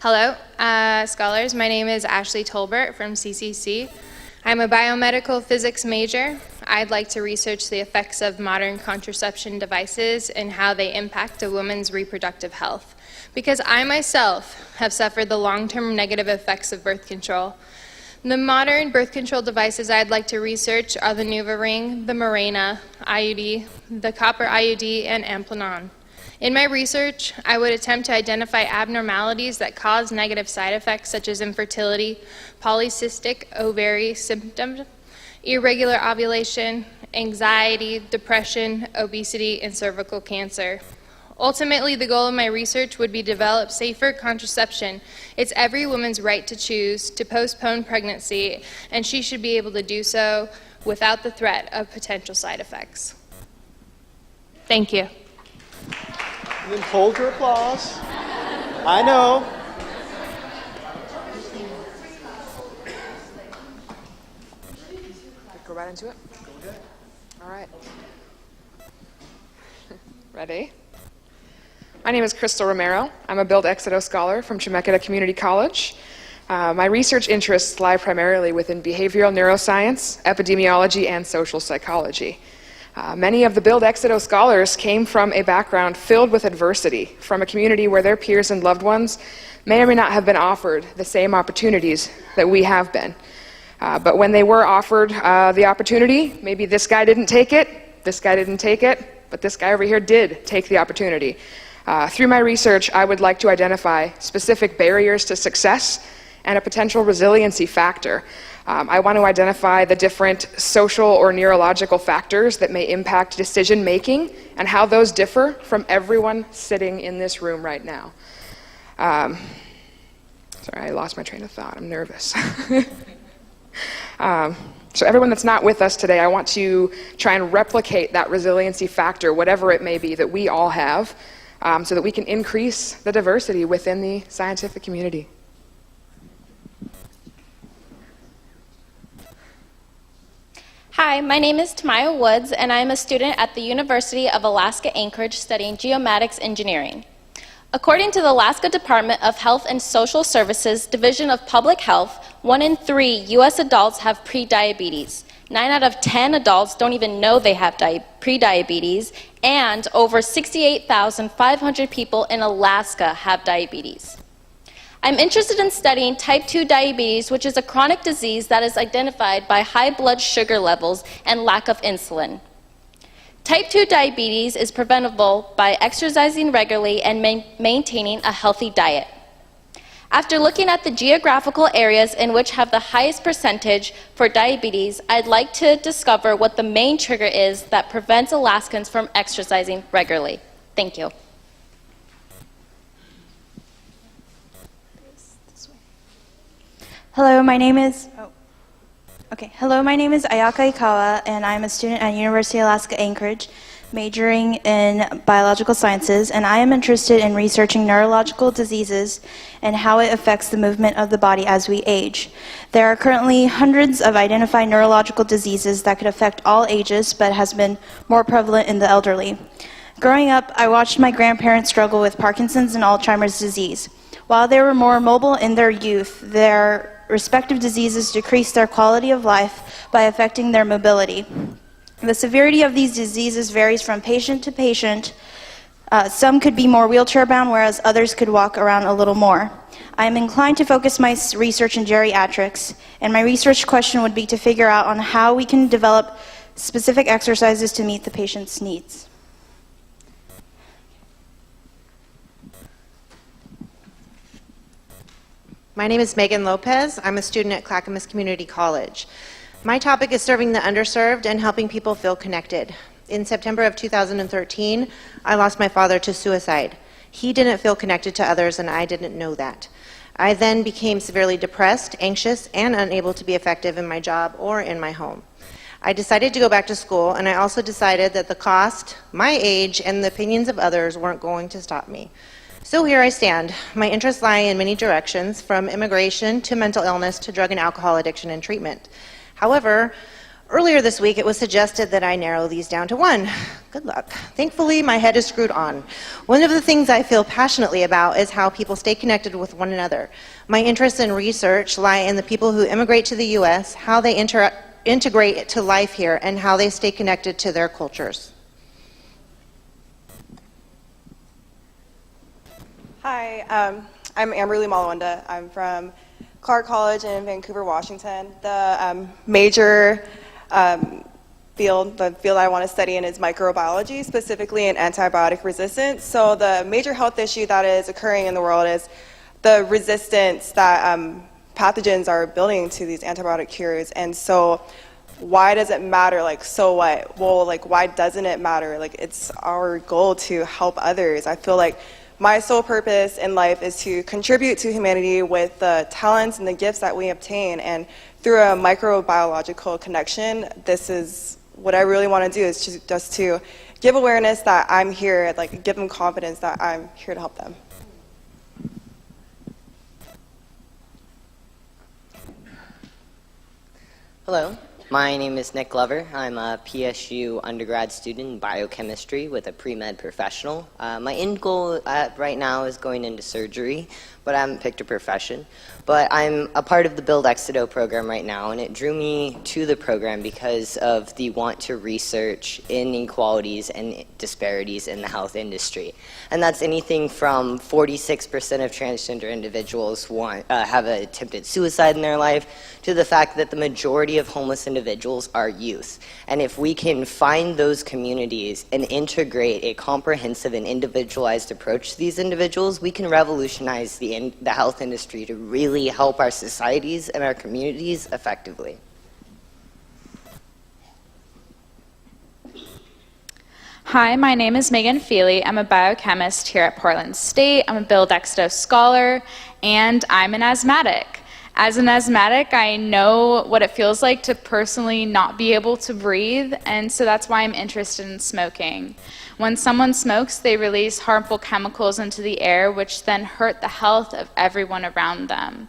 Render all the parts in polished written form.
Hello, scholars. My name is Ashley Tolbert from CCC. I'm a biomedical physics major. I'd like to research the effects of modern contraception devices and how they impact a woman's reproductive health, because I myself have suffered the long-term negative effects of birth control. The modern birth control devices I'd like to research are the NuvaRing, the Mirena IUD, the copper IUD, and Amplanon. In my research, I would attempt to identify abnormalities that cause negative side effects such as infertility, polycystic ovary symptoms, irregular ovulation, anxiety, depression, obesity, and cervical cancer. Ultimately, the goal of my research would be to develop safer contraception. It's every woman's right to choose to postpone pregnancy, and she should be able to do so without the threat of potential side effects. Thank you. And then hold your applause. I know. Go right into it? Go ahead. All right. Ready? My name is Crystal Romero. I'm a Build Exito scholar from Chemeketa Community College. My research interests lie primarily within behavioral neuroscience, epidemiology, and social psychology. Many of the Build Exito scholars came from a background filled with adversity, from a community where their peers and loved ones may or may not have been offered the same opportunities that we have been. But when they were offered the opportunity, maybe this guy didn't take it, this guy didn't take it, but this guy over here did take the opportunity. Through my research, I would like to identify specific barriers to success and a potential resiliency factor. I want to identify the different social or neurological factors that may impact decision making and how those differ from everyone sitting in this room right now. Sorry, I lost my train of thought. I'm nervous. So everyone that's not with us today, I want to try and replicate that resiliency factor, whatever it may be, that we all have, so that we can increase the diversity within the scientific community. Hi, my name is Tamaya Woods, and I'm a student at the University of Alaska Anchorage studying geomatics engineering. According to the Alaska Department of Health and Social Services Division of Public Health, 1 in 3 U.S. adults have prediabetes. 9 out of 10 adults don't even know they have prediabetes, and over 68,500 people in Alaska have diabetes. I'm interested in studying type 2 diabetes, which is a chronic disease that is identified by high blood sugar levels and lack of insulin. Type 2 diabetes is preventable by exercising regularly and maintaining a healthy diet. After looking at the geographical areas in which have the highest percentage for diabetes, I'd like to discover what the main trigger is that prevents Alaskans from exercising regularly. Thank you. Hello, my name is Ayaka Ikawa, and I'm a student at University of Alaska Anchorage, majoring in biological sciences, and I am interested in researching neurological diseases and how it affects the movement of the body as we age. There are currently hundreds of identified neurological diseases that could affect all ages, but has been more prevalent in the elderly. Growing up, I watched my grandparents struggle with Parkinson's and Alzheimer's disease. While they were more mobile in their youth, their respective diseases decreased their quality of life by affecting their mobility. The severity of these diseases varies from patient to patient. Some could be more wheelchair-bound, whereas others could walk around a little more. I am inclined to focus my research in geriatrics, and my research question would be to figure out on how we can develop specific exercises to meet the patient's needs. My name is Megan Lopez. I'm a student at Clackamas Community College. My topic is serving the underserved and helping people feel connected. In September of 2013, I lost my father to suicide. He didn't feel connected to others, and I didn't know that. I then became severely depressed, anxious, and unable to be effective in my job or in my home. I decided to go back to school, and I also decided that the cost, my age, and the opinions of others weren't going to stop me. So here I stand. My interests lie in many directions, from immigration to mental illness to drug and alcohol addiction and treatment. However, Earlier this week, it was suggested that I narrow these down to one. Good luck. Thankfully, my head is screwed on. One of the things I feel passionately about is how people stay connected with one another. My interests in research lie in the people who immigrate to the U.S., how they integrate to life here, and how they stay connected to their cultures. Hi, I'm Amberly Malawanda. I'm from Clark College in Vancouver, Washington. The major field I want to study in is microbiology, specifically in antibiotic resistance. So the major health issue that is occurring in the world is the resistance that pathogens are building to these antibiotic cures. And so why does it matter? Like, so what? Well, like, why doesn't it matter? Like, it's our goal to help others. I feel like my sole purpose in life is to contribute to humanity with the talents and the gifts that we obtain. And through a microbiological connection, this is what I really want to do, is just to give awareness that I'm here, like give them confidence that I'm here to help them. Hello, my name is Nick Glover. I'm a PSU undergrad student in biochemistry with a pre-med professional. My end goal right now is going into surgery, but I haven't picked a profession. But I'm a part of the Build Exito program right now, and it drew me to the program because of the want to research inequalities and disparities in the health industry. And that's anything from 46% of transgender individuals have attempted suicide in their life, to the fact that the majority of homeless individuals are youth. And if we can find those communities and integrate a comprehensive and individualized approach to these individuals, we can revolutionize the health industry to really help our societies and our communities effectively. Hi, my name is Megan Feely. I'm a biochemist here at Portland State. I'm a Build Exito scholar, and I'm an asthmatic. As an asthmatic, I know what it feels like to personally not be able to breathe, and so that's why I'm interested in smoking. When someone smokes, they release harmful chemicals into the air, which then hurt the health of everyone around them.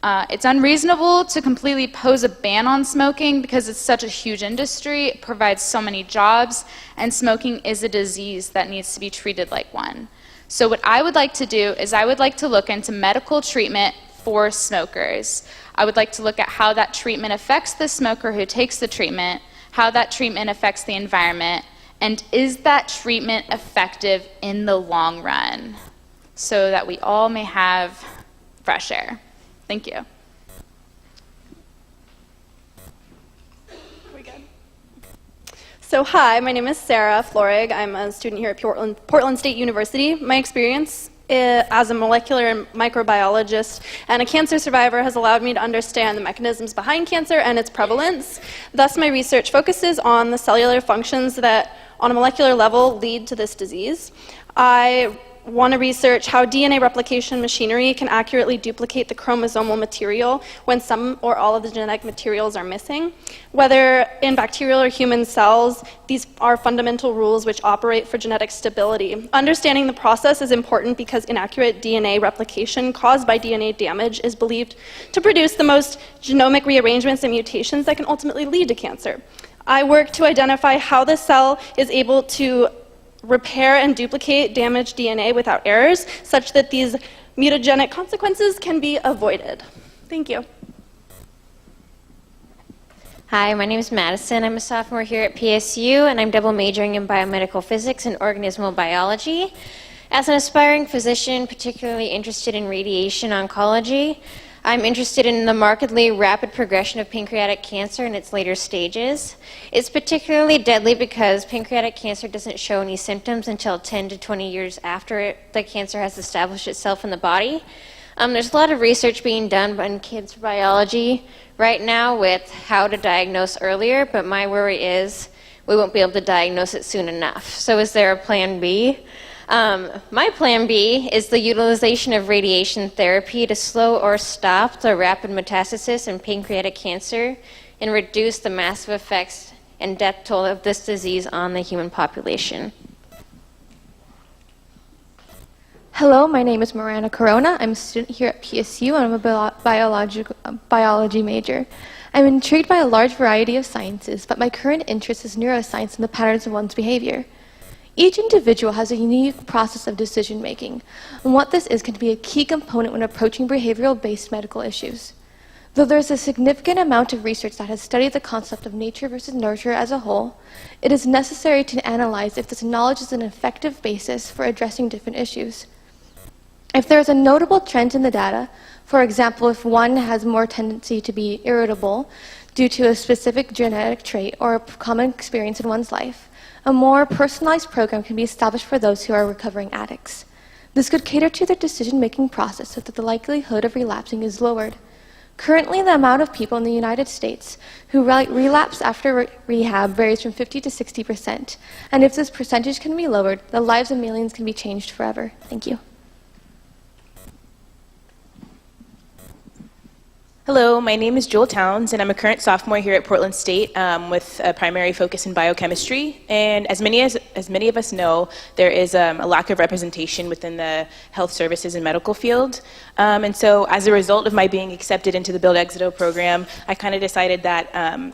It's unreasonable to completely pose a ban on smoking because it's such a huge industry, it provides so many jobs, and smoking is a disease that needs to be treated like one. So what I would like to do is I would like to look into medical treatment for smokers. I would like to look at how that treatment affects the smoker who takes the treatment, how that treatment affects the environment, and is that treatment effective in the long run so that we all may have fresh air. Thank you. So hi, my name is Sarah Florig. I'm a student here at Portland State University. My experience as a molecular and microbiologist and a cancer survivor has allowed me to understand the mechanisms behind cancer and its prevalence. Thus, my research focuses on the cellular functions that, on a molecular level, lead to this disease. I want to research how DNA replication machinery can accurately duplicate the chromosomal material when some or all of the genetic materials are missing. Whether in bacterial or human cells, these are fundamental rules which operate for genetic stability. Understanding the process is important because inaccurate DNA replication caused by DNA damage is believed to produce the most genomic rearrangements and mutations that can ultimately lead to cancer. I work to identify how the cell is able to repair and duplicate damaged DNA without errors, such that these mutagenic consequences can be avoided. Thank you. Hi, my name is Madison. I'm a sophomore here at PSU, and I'm double majoring in biomedical physics and organismal biology. As an aspiring physician, particularly interested in radiation oncology, I'm interested in the markedly rapid progression of pancreatic cancer in its later stages. It's particularly deadly because pancreatic cancer doesn't show any symptoms until 10 to 20 years after the cancer has established itself in the body. There's a lot of research being done on kids' biology right now with how to diagnose earlier, but my worry is we won't be able to diagnose it soon enough. So is there a plan B? My plan B is the utilization of radiation therapy to slow or stop the rapid metastasis in pancreatic cancer and reduce the massive effects and death toll of this disease on the human population. Hello, my name is Miranda Corona. I'm a student here at PSU and I'm a biology major. I'm intrigued by a large variety of sciences, but my current interest is neuroscience and the patterns of one's behavior. Each individual has a unique process of decision making, and what this is can be a key component when approaching behavioral-based medical issues. Though there is a significant amount of research that has studied the concept of nature versus nurture as a whole, it is necessary to analyze if this knowledge is an effective basis for addressing different issues. If there is a notable trend in the data, for example, if one has more tendency to be irritable due to a specific genetic trait or a common experience in one's life, a more personalized program can be established for those who are recovering addicts. This could cater to their decision-making process so that the likelihood of relapsing is lowered. Currently, the amount of people in the United States who relapse after rehab varies from 50 to 60%, and if this percentage can be lowered, the lives of millions can be changed forever. Thank you. Hello, my name is Jewel Towns, and I'm a current sophomore here at Portland State with a primary focus in biochemistry. And as many of us know, there is a lack of representation within the health services and medical field. And so as a result of my being accepted into the Build Exito program, I kind of decided that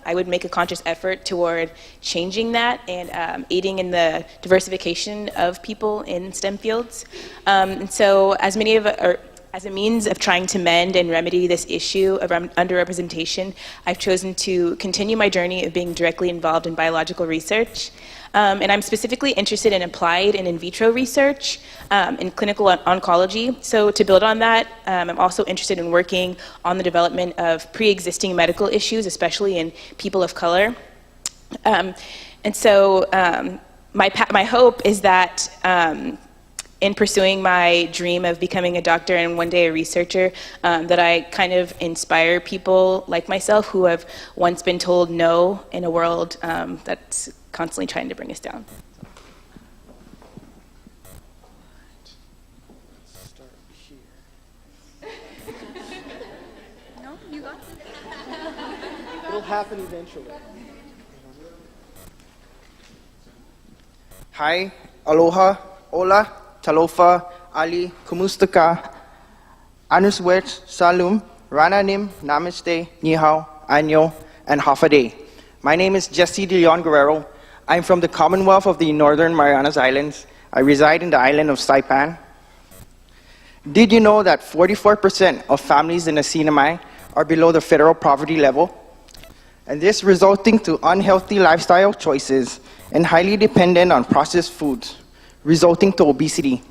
I would make a conscious effort toward changing that and aiding in the diversification of people in STEM fields. And so as a means of trying to mend and remedy this issue of underrepresentation, I've chosen to continue my journey of being directly involved in biological research. And I'm specifically interested in applied and in vitro research in clinical oncology. So to build on that, I'm also interested in working on the development of pre-existing medical issues, especially in people of color. And so my hope is that in pursuing my dream of becoming a doctor and one day a researcher, that I kind of inspire people like myself who have once been told no in a world that's constantly trying to bring us down. Start here. No, you got it. It'll happen eventually. Hi, aloha, hola, talofa, ali, kumustaka, anuswet, salum, rananim, namaste, nihao, anyo, and hafaday. My name is Jesse De Leon Guerrero. I'm from the Commonwealth of the Northern Marianas Islands. I reside in the island of Saipan. Did you know that 44% of families in the CNMI are below the federal poverty level? And this resulting to unhealthy lifestyle choices and highly dependent on processed foods, resulting to obesity.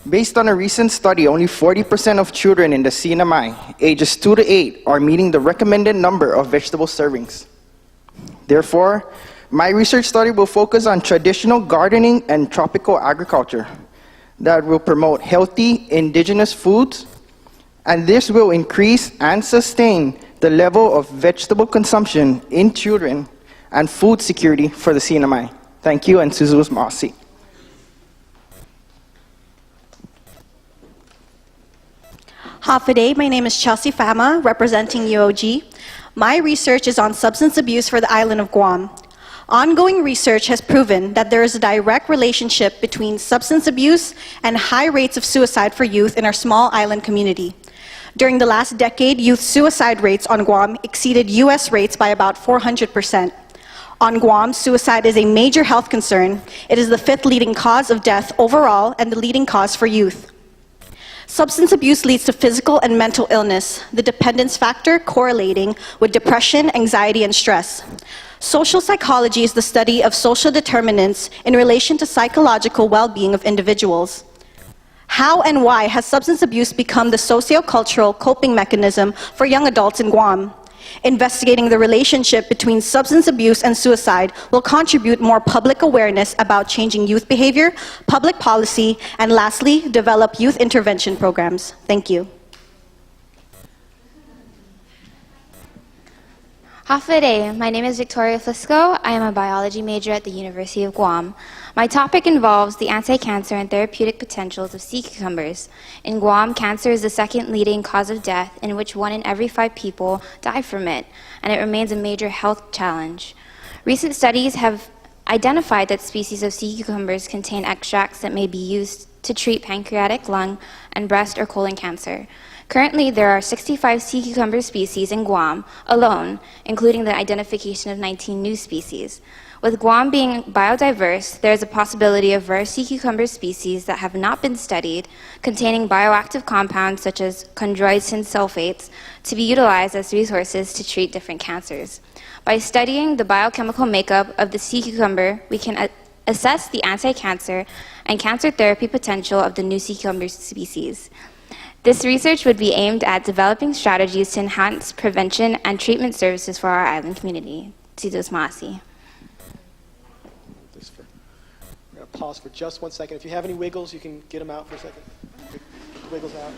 Based on a recent study, only 40% of children in the CNMI, ages 2 to 8, are meeting the recommended number of vegetable servings. Therefore, my research study will focus on traditional gardening and tropical agriculture that will promote healthy indigenous foods, and this will increase and sustain the level of vegetable consumption in children and food security for the CNMI. Thank you, and Suzu's Masi. Half a day, my name is Chelsea Fama, representing UOG. My research is on substance abuse for the island of Guam. Ongoing research has proven that there is a direct relationship between substance abuse and high rates of suicide for youth in our small island community. During the last decade, youth suicide rates on Guam exceeded US rates by about 400%. On Guam, suicide is a major health concern. It is the 5th leading cause of death overall and the leading cause for youth. Substance abuse leads to physical and mental illness, the dependence factor correlating with depression, anxiety, and stress. Social psychology is the study of social determinants in relation to psychological well-being of individuals. How and why has substance abuse become the socio-cultural coping mechanism for young adults in Guam? Investigating the relationship between substance abuse and suicide will contribute more public awareness about changing youth behavior, public policy, and lastly, develop youth intervention programs. Thank you. Hafa day. My name is Victoria Flisco. I am a biology major at the University of Guam. My topic involves the anti-cancer and therapeutic potentials of sea cucumbers. In Guam, cancer is the 2nd leading cause of death, in which 1 in every 5 people die from it, and it remains a major health challenge. Recent studies have identified that species of sea cucumbers contain extracts that may be used to treat pancreatic, lung, and breast or colon cancer. Currently, there are 65 sea cucumber species in Guam alone, including the identification of 19 new species. With Guam being biodiverse, there is a possibility of rare sea cucumber species that have not been studied, containing bioactive compounds such as chondroitin sulfates, to be utilized as resources to treat different cancers. By studying the biochemical makeup of the sea cucumber, we can assess the anti-cancer and cancer therapy potential of the new sea cucumber species. This research would be aimed at developing strategies to enhance prevention and treatment services for our island community. Tidus Maasi. We're going to pause for just 1 second. If you have any wiggles, you can get them out for a second. Wiggles out.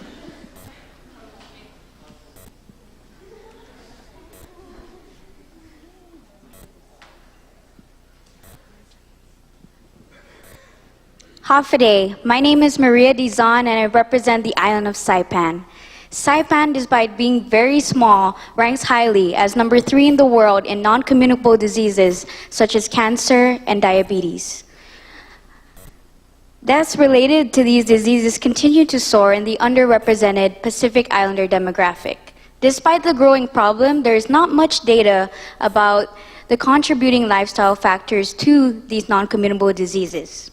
Hafaday. My name is Maria Dizon and I represent the island of Saipan. Saipan, despite being very small, ranks highly as number 3 in the world in non-communicable diseases such as cancer and diabetes. Deaths related to these diseases continue to soar in the underrepresented Pacific Islander demographic. Despite the growing problem, there is not much data about the contributing lifestyle factors to these non-communicable diseases.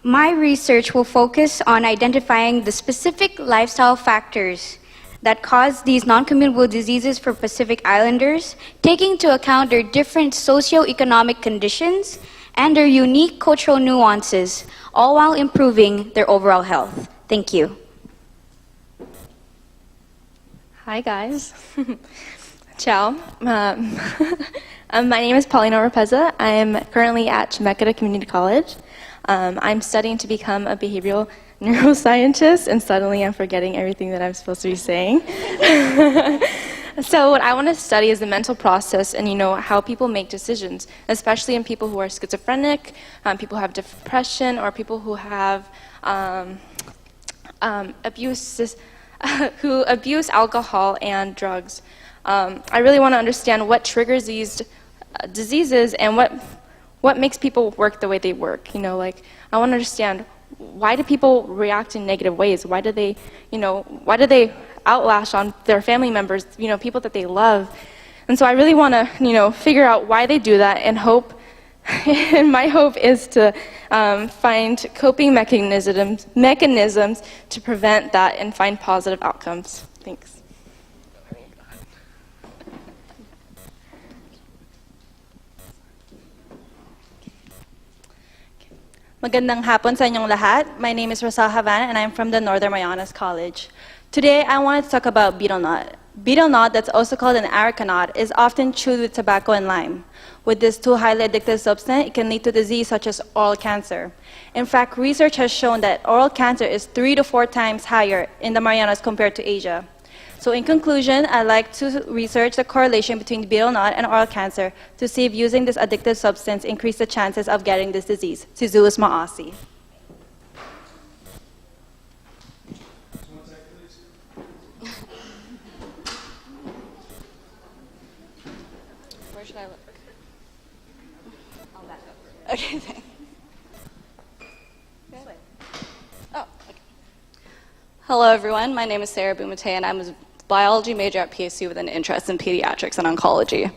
My research will focus on identifying the specific lifestyle factors that cause these non-communicable diseases for Pacific Islanders, taking into account their different socioeconomic conditions and their unique cultural nuances, all while improving their overall health. Thank you. Hi, guys. Ciao. My name is Paulina Rapeza. I'm currently at Chemeketa Community College. I'm studying to become a behavioral neuroscientist, and suddenly I'm forgetting everything that I'm supposed to be saying. So what I want to study is the mental process and, how people make decisions, especially in people who are schizophrenic, people who have depression, or people who have who abuse alcohol and drugs. I really want to understand what triggers these diseases and what makes people work the way they work. I want to understand, why do people react in negative ways? Why do they outlash on their family members, people that they love? And so I really want to, figure out why they do that, and and my hope is to find coping mechanisms to prevent that and find positive outcomes. Thanks. Magandang hapon sa inyong lahat. My name is Rosal Havana and I'm from the Northern Marianas College. Today I wanted to talk about betel nut. Betel nut, that's also called an areca nut, is often chewed with tobacco and lime. With this two highly addictive substance, it can lead to disease such as oral cancer. In fact, research has shown that oral cancer is 3 to 4 times higher in the Marianas compared to Asia. So in conclusion, I'd like to research the correlation between betel nut and oral cancer to see if using this addictive substance increase the chances of getting this disease. Si Zeus Maasi. Where should I look? I'll back up. Okay, thanks. Oh, okay. Hello, everyone. My name is Sarah Bumate, and I'm a biology major at PSU with an interest in pediatrics and oncology.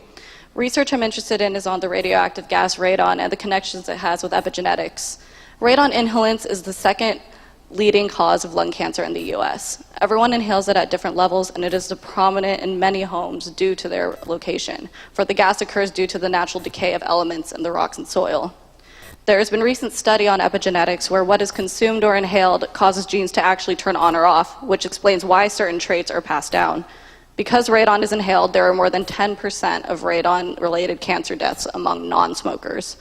Research I'm interested in is on the radioactive gas radon and the connections it has with epigenetics. Radon inhalants is the second leading cause of lung cancer in the US. Everyone inhales it at different levels, and it is prominent in many homes due to their location, for the gas occurs due to the natural decay of elements in the rocks and soil. There has been recent study on epigenetics where what is consumed or inhaled causes genes to actually turn on or off, which explains why certain traits are passed down. Because radon is inhaled, there are more than 10% of radon-related cancer deaths among non-smokers.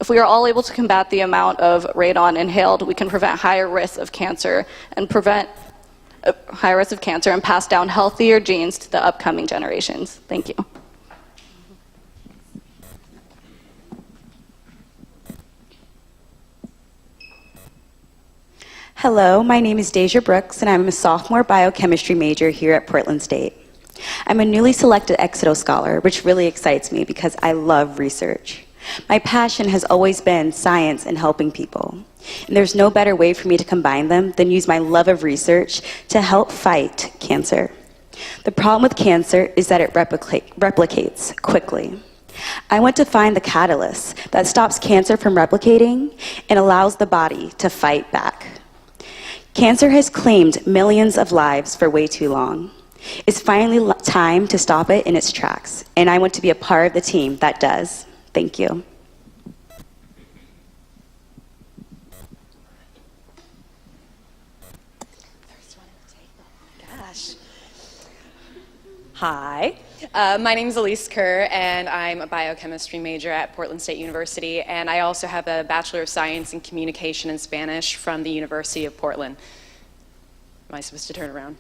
If we are all able to combat the amount of radon inhaled, we can prevent higher risks of cancer and pass down healthier genes to the upcoming generations. Thank you. Hello, my name is Deja Brooks, and I'm a sophomore biochemistry major here at Portland State. I'm a newly selected Exeter Scholar, which really excites me because I love research. My passion has always been science and helping people. And there's no better way for me to combine them than use my love of research to help fight cancer. The problem with cancer is that it replicates quickly. I want to find the catalyst that stops cancer from replicating and allows the body to fight back. Cancer has claimed millions of lives for way too long. It's finally time to stop it in its tracks, and I want to be a part of the team that does. Thank you. Hi, my name is Elise Kerr, and I'm a biochemistry major at Portland State University, and I also have a Bachelor of Science in Communication and Spanish from the University of Portland. Am I supposed to turn around?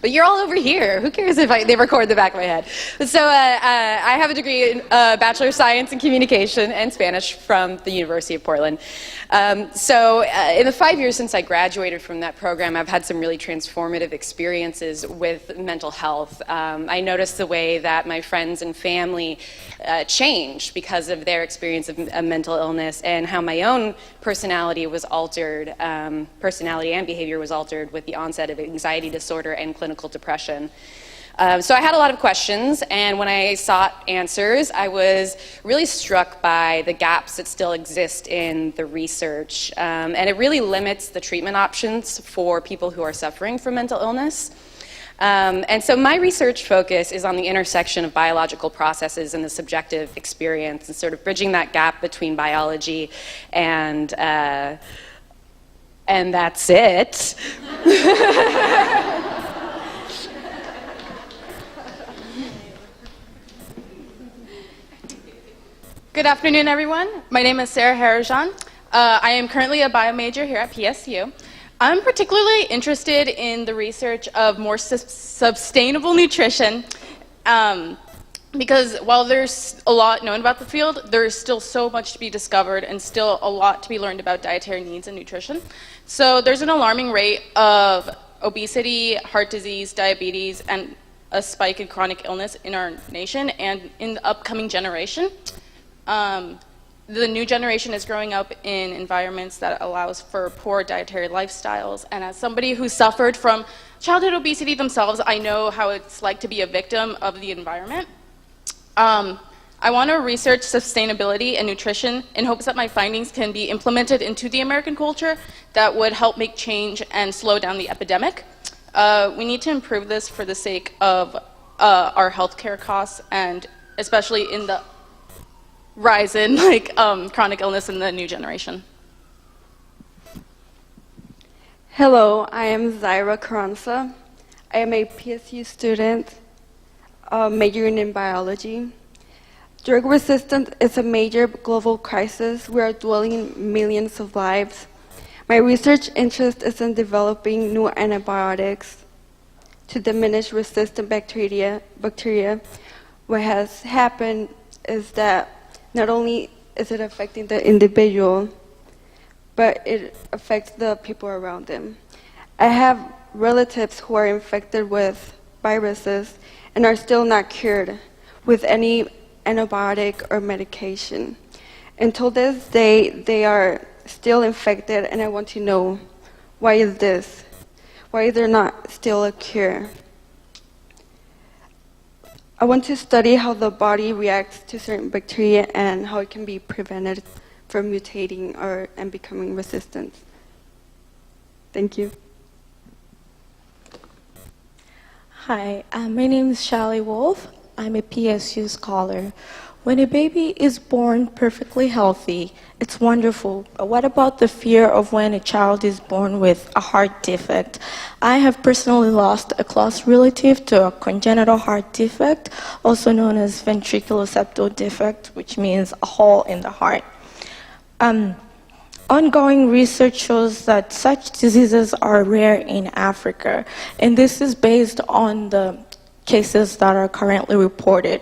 But you're all over here. Who cares if they record the back of my head? So I have a degree in Bachelor of Science in Communication and Spanish from the University of Portland. So in the 5 years since I graduated from that program, I've had some really transformative experiences with mental health. I noticed the way that my friends and family changed because of their experience of mental illness, and how my own personality was altered, personality and behavior was altered with the onset of anxiety disorder and clinical depression. So I had a lot of questions, and when I sought answers, I was really struck by the gaps that still exist in the research, and it really limits the treatment options for people who are suffering from mental illness. And so my research focus is on the intersection of biological processes and the subjective experience, and sort of bridging that gap between biology and that's it. Good afternoon, everyone. My name is Sarah Harajan. I am currently a bio major here at PSU. I'm particularly interested in the research of more sustainable nutrition because while there's a lot known about the field, there is still so much to be discovered and still a lot to be learned about dietary needs and nutrition. So there's an alarming rate of obesity, heart disease, diabetes, and a spike in chronic illness in our nation and in the upcoming generation. The new generation is growing up in environments that allows for poor dietary lifestyles, and as somebody who suffered from childhood obesity themselves, I know how it's like to be a victim of the environment. I want to research sustainability and nutrition in hopes that my findings can be implemented into the American culture that would help make change and slow down the epidemic. We need to improve this for the sake of our healthcare costs, and especially in the rise in chronic illness in the new generation. Hello, I am Zaira Carranza. I am a PSU student majoring in biology. Drug resistance is a major global crisis. We are dwelling millions of lives. My research interest is in developing new antibiotics to diminish resistant bacteria. What has happened is that not only is it affecting the individual, but it affects the people around them. I have relatives who are infected with viruses and are still not cured with any antibiotic or medication. Until this day, they are still infected, and I want to know, why is this? Why is there not still a cure? I want to study how the body reacts to certain bacteria and how it can be prevented from mutating and becoming resistant. Thank you. Hi, my name is Shally Wolf. I'm a PSU scholar. When a baby is born perfectly healthy, it's wonderful. But what about the fear of when a child is born with a heart defect? I have personally lost a close relative to a congenital heart defect, also known as ventricular septal defect, which means a hole in the heart. Ongoing research shows that such diseases are rare in Africa, and this is based on the cases that are currently reported,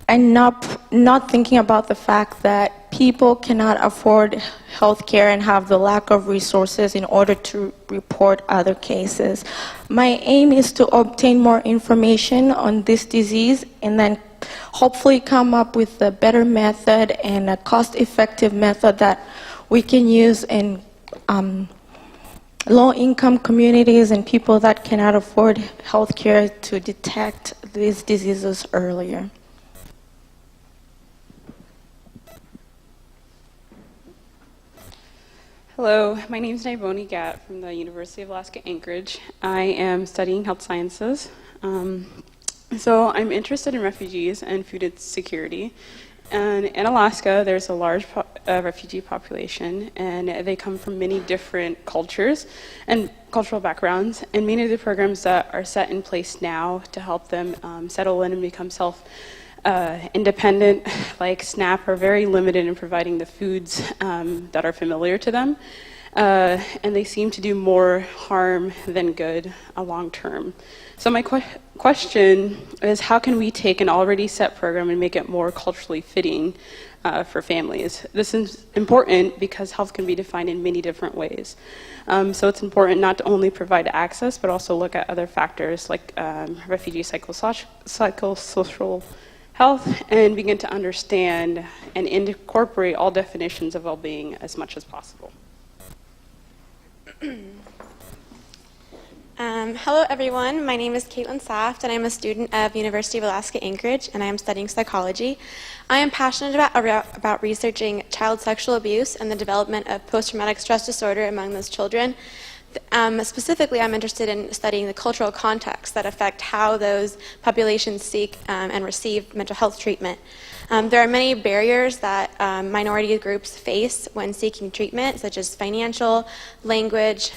and not thinking about the fact that people cannot afford healthcare and have the lack of resources in order to report other cases. My aim is to obtain more information on this disease and then hopefully come up with a better method and a cost-effective method that we can use in low-income communities and people that cannot afford health care to detect these diseases earlier. Hello, my name is Niboni Gatt from the University of Alaska Anchorage. I am studying health sciences. So I'm interested in refugees and food insecurity. And in Alaska, there's a large refugee population, and they come from many different cultures and cultural backgrounds. And many of the programs that are set in place now to help them settle in and become independent, like SNAP, are very limited in providing the foods that are familiar to them. And they seem to do more harm than good long term. So my question is, how can we take an already set program and make it more culturally fitting for families? This is important because health can be defined in many different ways. So it's important not to only provide access, but also look at other factors like refugee psychosocial health, and begin to understand and incorporate all definitions of well-being as much as possible. Hello everyone, my name is Caitlin Saft and I'm a student of University of Alaska Anchorage and I am studying psychology. I am passionate about researching child sexual abuse and the development of post-traumatic stress disorder among those children. Specifically, I'm interested in studying the cultural contexts that affect how those populations seek and receive mental health treatment. There are many barriers that minority groups face when seeking treatment, such as financial, language,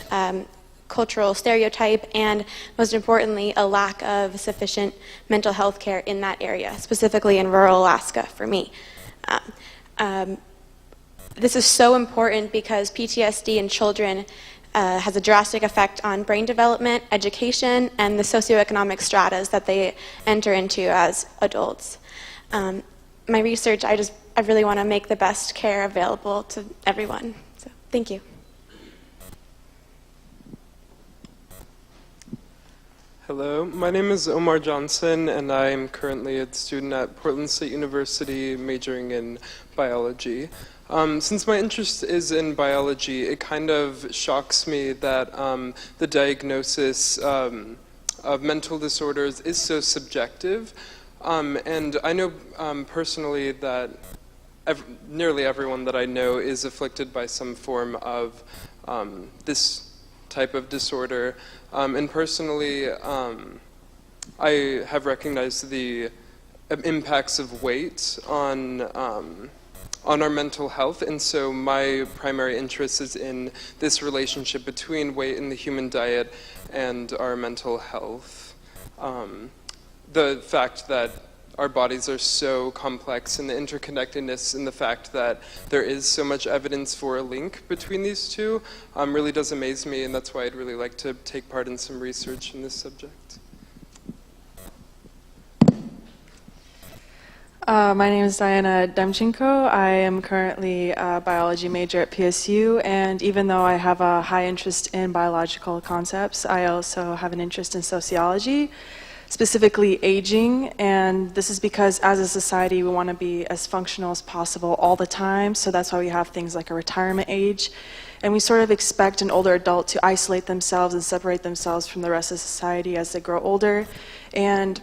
cultural stereotype, and most importantly, a lack of sufficient mental health care in that area, specifically in rural Alaska for me. This is so important because PTSD in children has a drastic effect on brain development, education, and the socioeconomic stratas that they enter into as adults. My research, I really want to make the best care available to everyone. So, thank you. Hello, my name is Omar Johnson, and I am currently a student at Portland State University majoring in biology. Since my interest is in biology, it kind of shocks me that the diagnosis of mental disorders is so subjective. And I know personally that nearly everyone that I know is afflicted by some form of this type of disorder. And personally, I have recognized the impacts of weight on our mental health, and so my primary interest is in this relationship between weight in the human diet and our mental health. The fact that our bodies are so complex and the interconnectedness and the fact that there is so much evidence for a link between these two really does amaze me, and that's why I'd really like to take part in some research in this subject. My name is Diana Demchenko. I am currently a biology major at PSU, and even though I have a high interest in biological concepts, I also have an interest in sociology, specifically aging, and this is because as a society we want to be as functional as possible all the time, so that's why we have things like a retirement age, and we sort of expect an older adult to isolate themselves and separate themselves from the rest of society as they grow older, and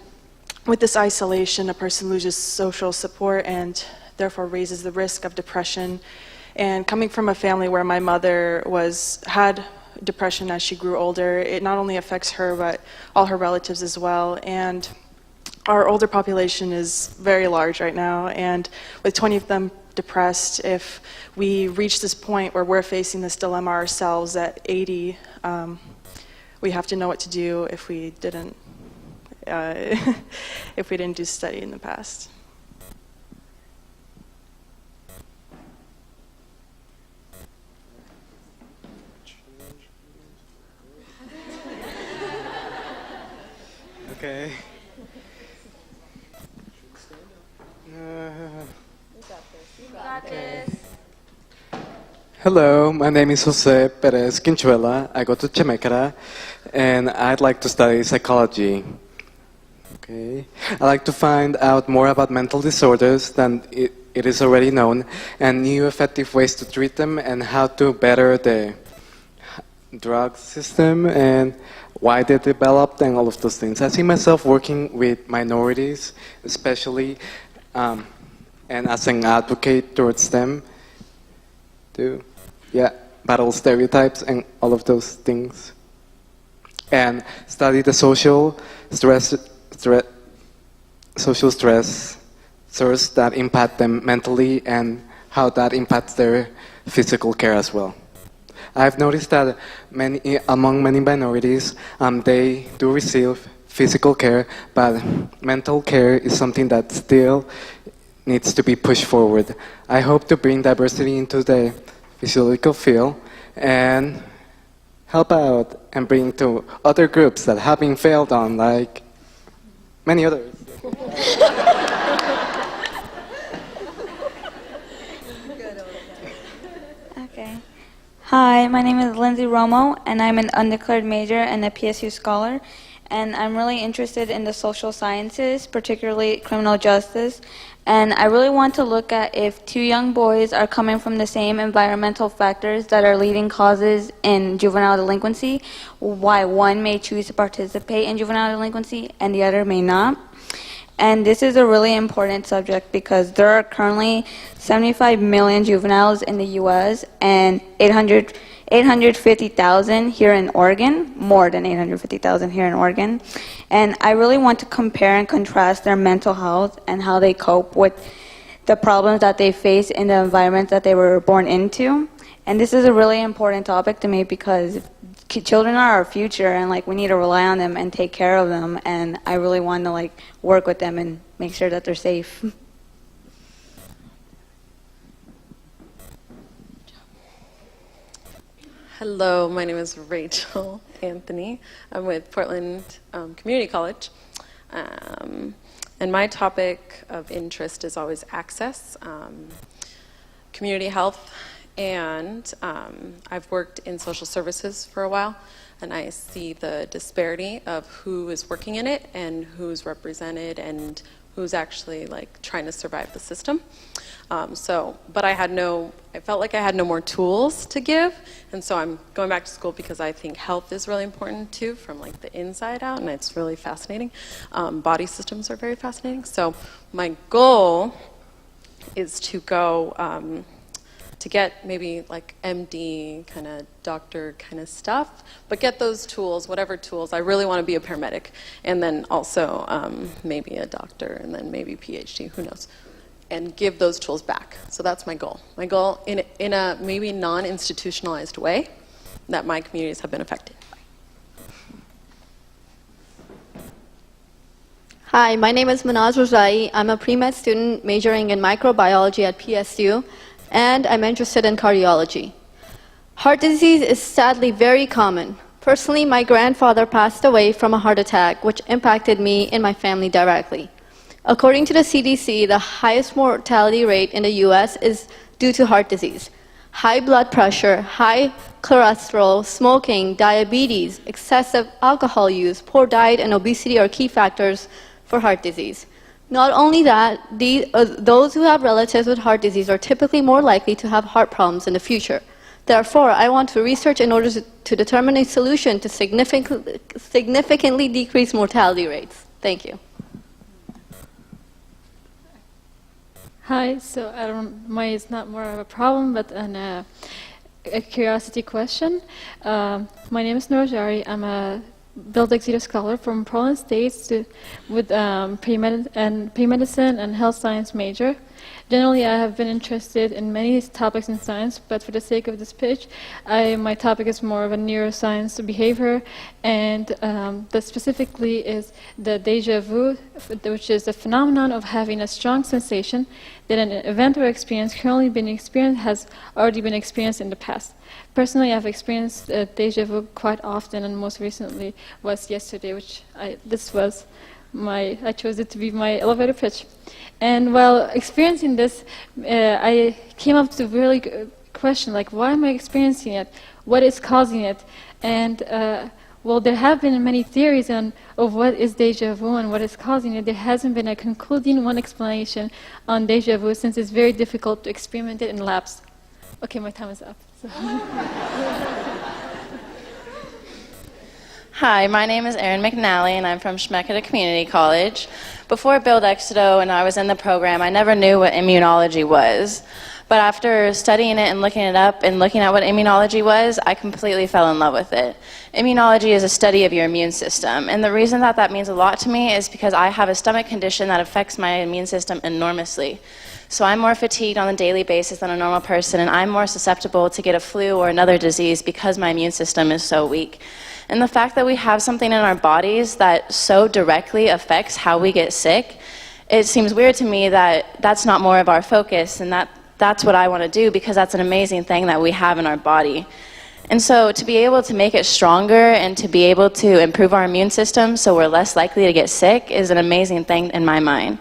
with this isolation, a person loses social support and therefore raises the risk of depression. And coming from a family where my mother had depression as she grew older, it not only affects her but all her relatives as well. And our older population is very large right now, and with 20 of them depressed, if we reach this point where we're facing this dilemma ourselves at 80, we have to know what to do if we didn't do study in the past. Okay. Hello, my name is Jose Perez Quinchuela. I go to Chemekara, and I'd like to study psychology. Okay. I like to find out more about mental disorders than it is already known, and new effective ways to treat them, and how to better the drug system and why they developed and all of those things. I see myself working with minorities, especially, and as an advocate towards them to, battle stereotypes and all of those things. And study the social stressors that impact them mentally and how that impacts their physical care as well. I've noticed that among many minorities, they do receive physical care, but mental care is something that still needs to be pushed forward. I hope to bring diversity into the physiological field and help out and bring to other groups that have been failed on, like many others. Okay. Hi, my name is Lindsay Romo, and I'm an undeclared major and a PSU scholar. And I'm really interested in the social sciences, particularly criminal justice. And I really want to look at if two young boys are coming from the same environmental factors that are leading causes in juvenile delinquency, why one may choose to participate in juvenile delinquency and the other may not. And this is a really important subject because there are currently 75 million juveniles in the U.S. and 850,000 here in Oregon, more than 850,000 here in Oregon. And I really want to compare and contrast their mental health and how they cope with the problems that they face in the environment that they were born into. And this is a really important topic to me because children are our future, and we need to rely on them and take care of them. And I really want to work with them and make sure that they're safe. Hello, my name is Rachel Anthony. I'm with Portland Community College. And my topic of interest is always access, community health, and I've worked in social services for a while, and I see the disparity of who is working in it and who's represented and who's actually trying to survive the system. But I felt like I had no more tools to give, and so I'm going back to school because I think health is really important too, from the inside out, and it's really fascinating. Body systems are very fascinating. So my goal is to go to get maybe MD kind of doctor kind of stuff, but get those tools, whatever tools. I really want to be a paramedic, and then also maybe a doctor, and then maybe PhD, who knows, and give those tools back. So that's my goal. My goal in a maybe non-institutionalized way that my communities have been affected by. Hi, my name is Manaz Rosai. I'm a pre-med student majoring in microbiology at PSU, and I'm interested in cardiology. Heart disease is sadly very common. Personally, my grandfather passed away from a heart attack, which impacted me and my family directly. According to the CDC, the highest mortality rate in the US is due to heart disease. High blood pressure, high cholesterol, smoking, diabetes, excessive alcohol use, poor diet, and obesity are key factors for heart disease. Not only that, those who have relatives with heart disease are typically more likely to have heart problems in the future. Therefore, I want to research in order to determine a solution to significantly decrease mortality rates. Thank you. Hi, so it's not more of a problem, but a curiosity question. My name is Norjari. I'm a Build Exeter scholar from Portland State with pre-medicine and health science major. Generally, I have been interested in many topics in science, but for the sake of this pitch, my topic is more of a neuroscience behavior, and that specifically is the déjà vu, which is the phenomenon of having a strong sensation that an event or experience currently being experienced has already been experienced in the past. Personally, I've experienced déjà vu quite often, and most recently was yesterday, which I chose it to be my elevator pitch. And while experiencing this, I came up to a really question, why am I experiencing it? What is causing it? And Well, there have been many theories of what is deja vu and what is causing it. There hasn't been a concluding one explanation on deja vu since it's very difficult to experiment it in labs. Okay, my time is up. So. Hi, my name is Erin McNally, and I'm from Schmecketa Community College. Before Build Exito and I was in the program, I never knew what immunology was. But after studying it and looking it up and looking at what immunology was, I completely fell in love with it. Immunology is a study of your immune system, and the reason that that means a lot to me is because I have a stomach condition that affects my immune system enormously. So I'm more fatigued on a daily basis than a normal person, and I'm more susceptible to get a flu or another disease because my immune system is so weak. And the fact that we have something in our bodies that so directly affects how we get sick, it seems weird to me that that's not more of our focus, and that's what I want to do, because that's an amazing thing that we have in our body. And so to be able to make it stronger and to be able to improve our immune system so we're less likely to get sick is an amazing thing in my mind.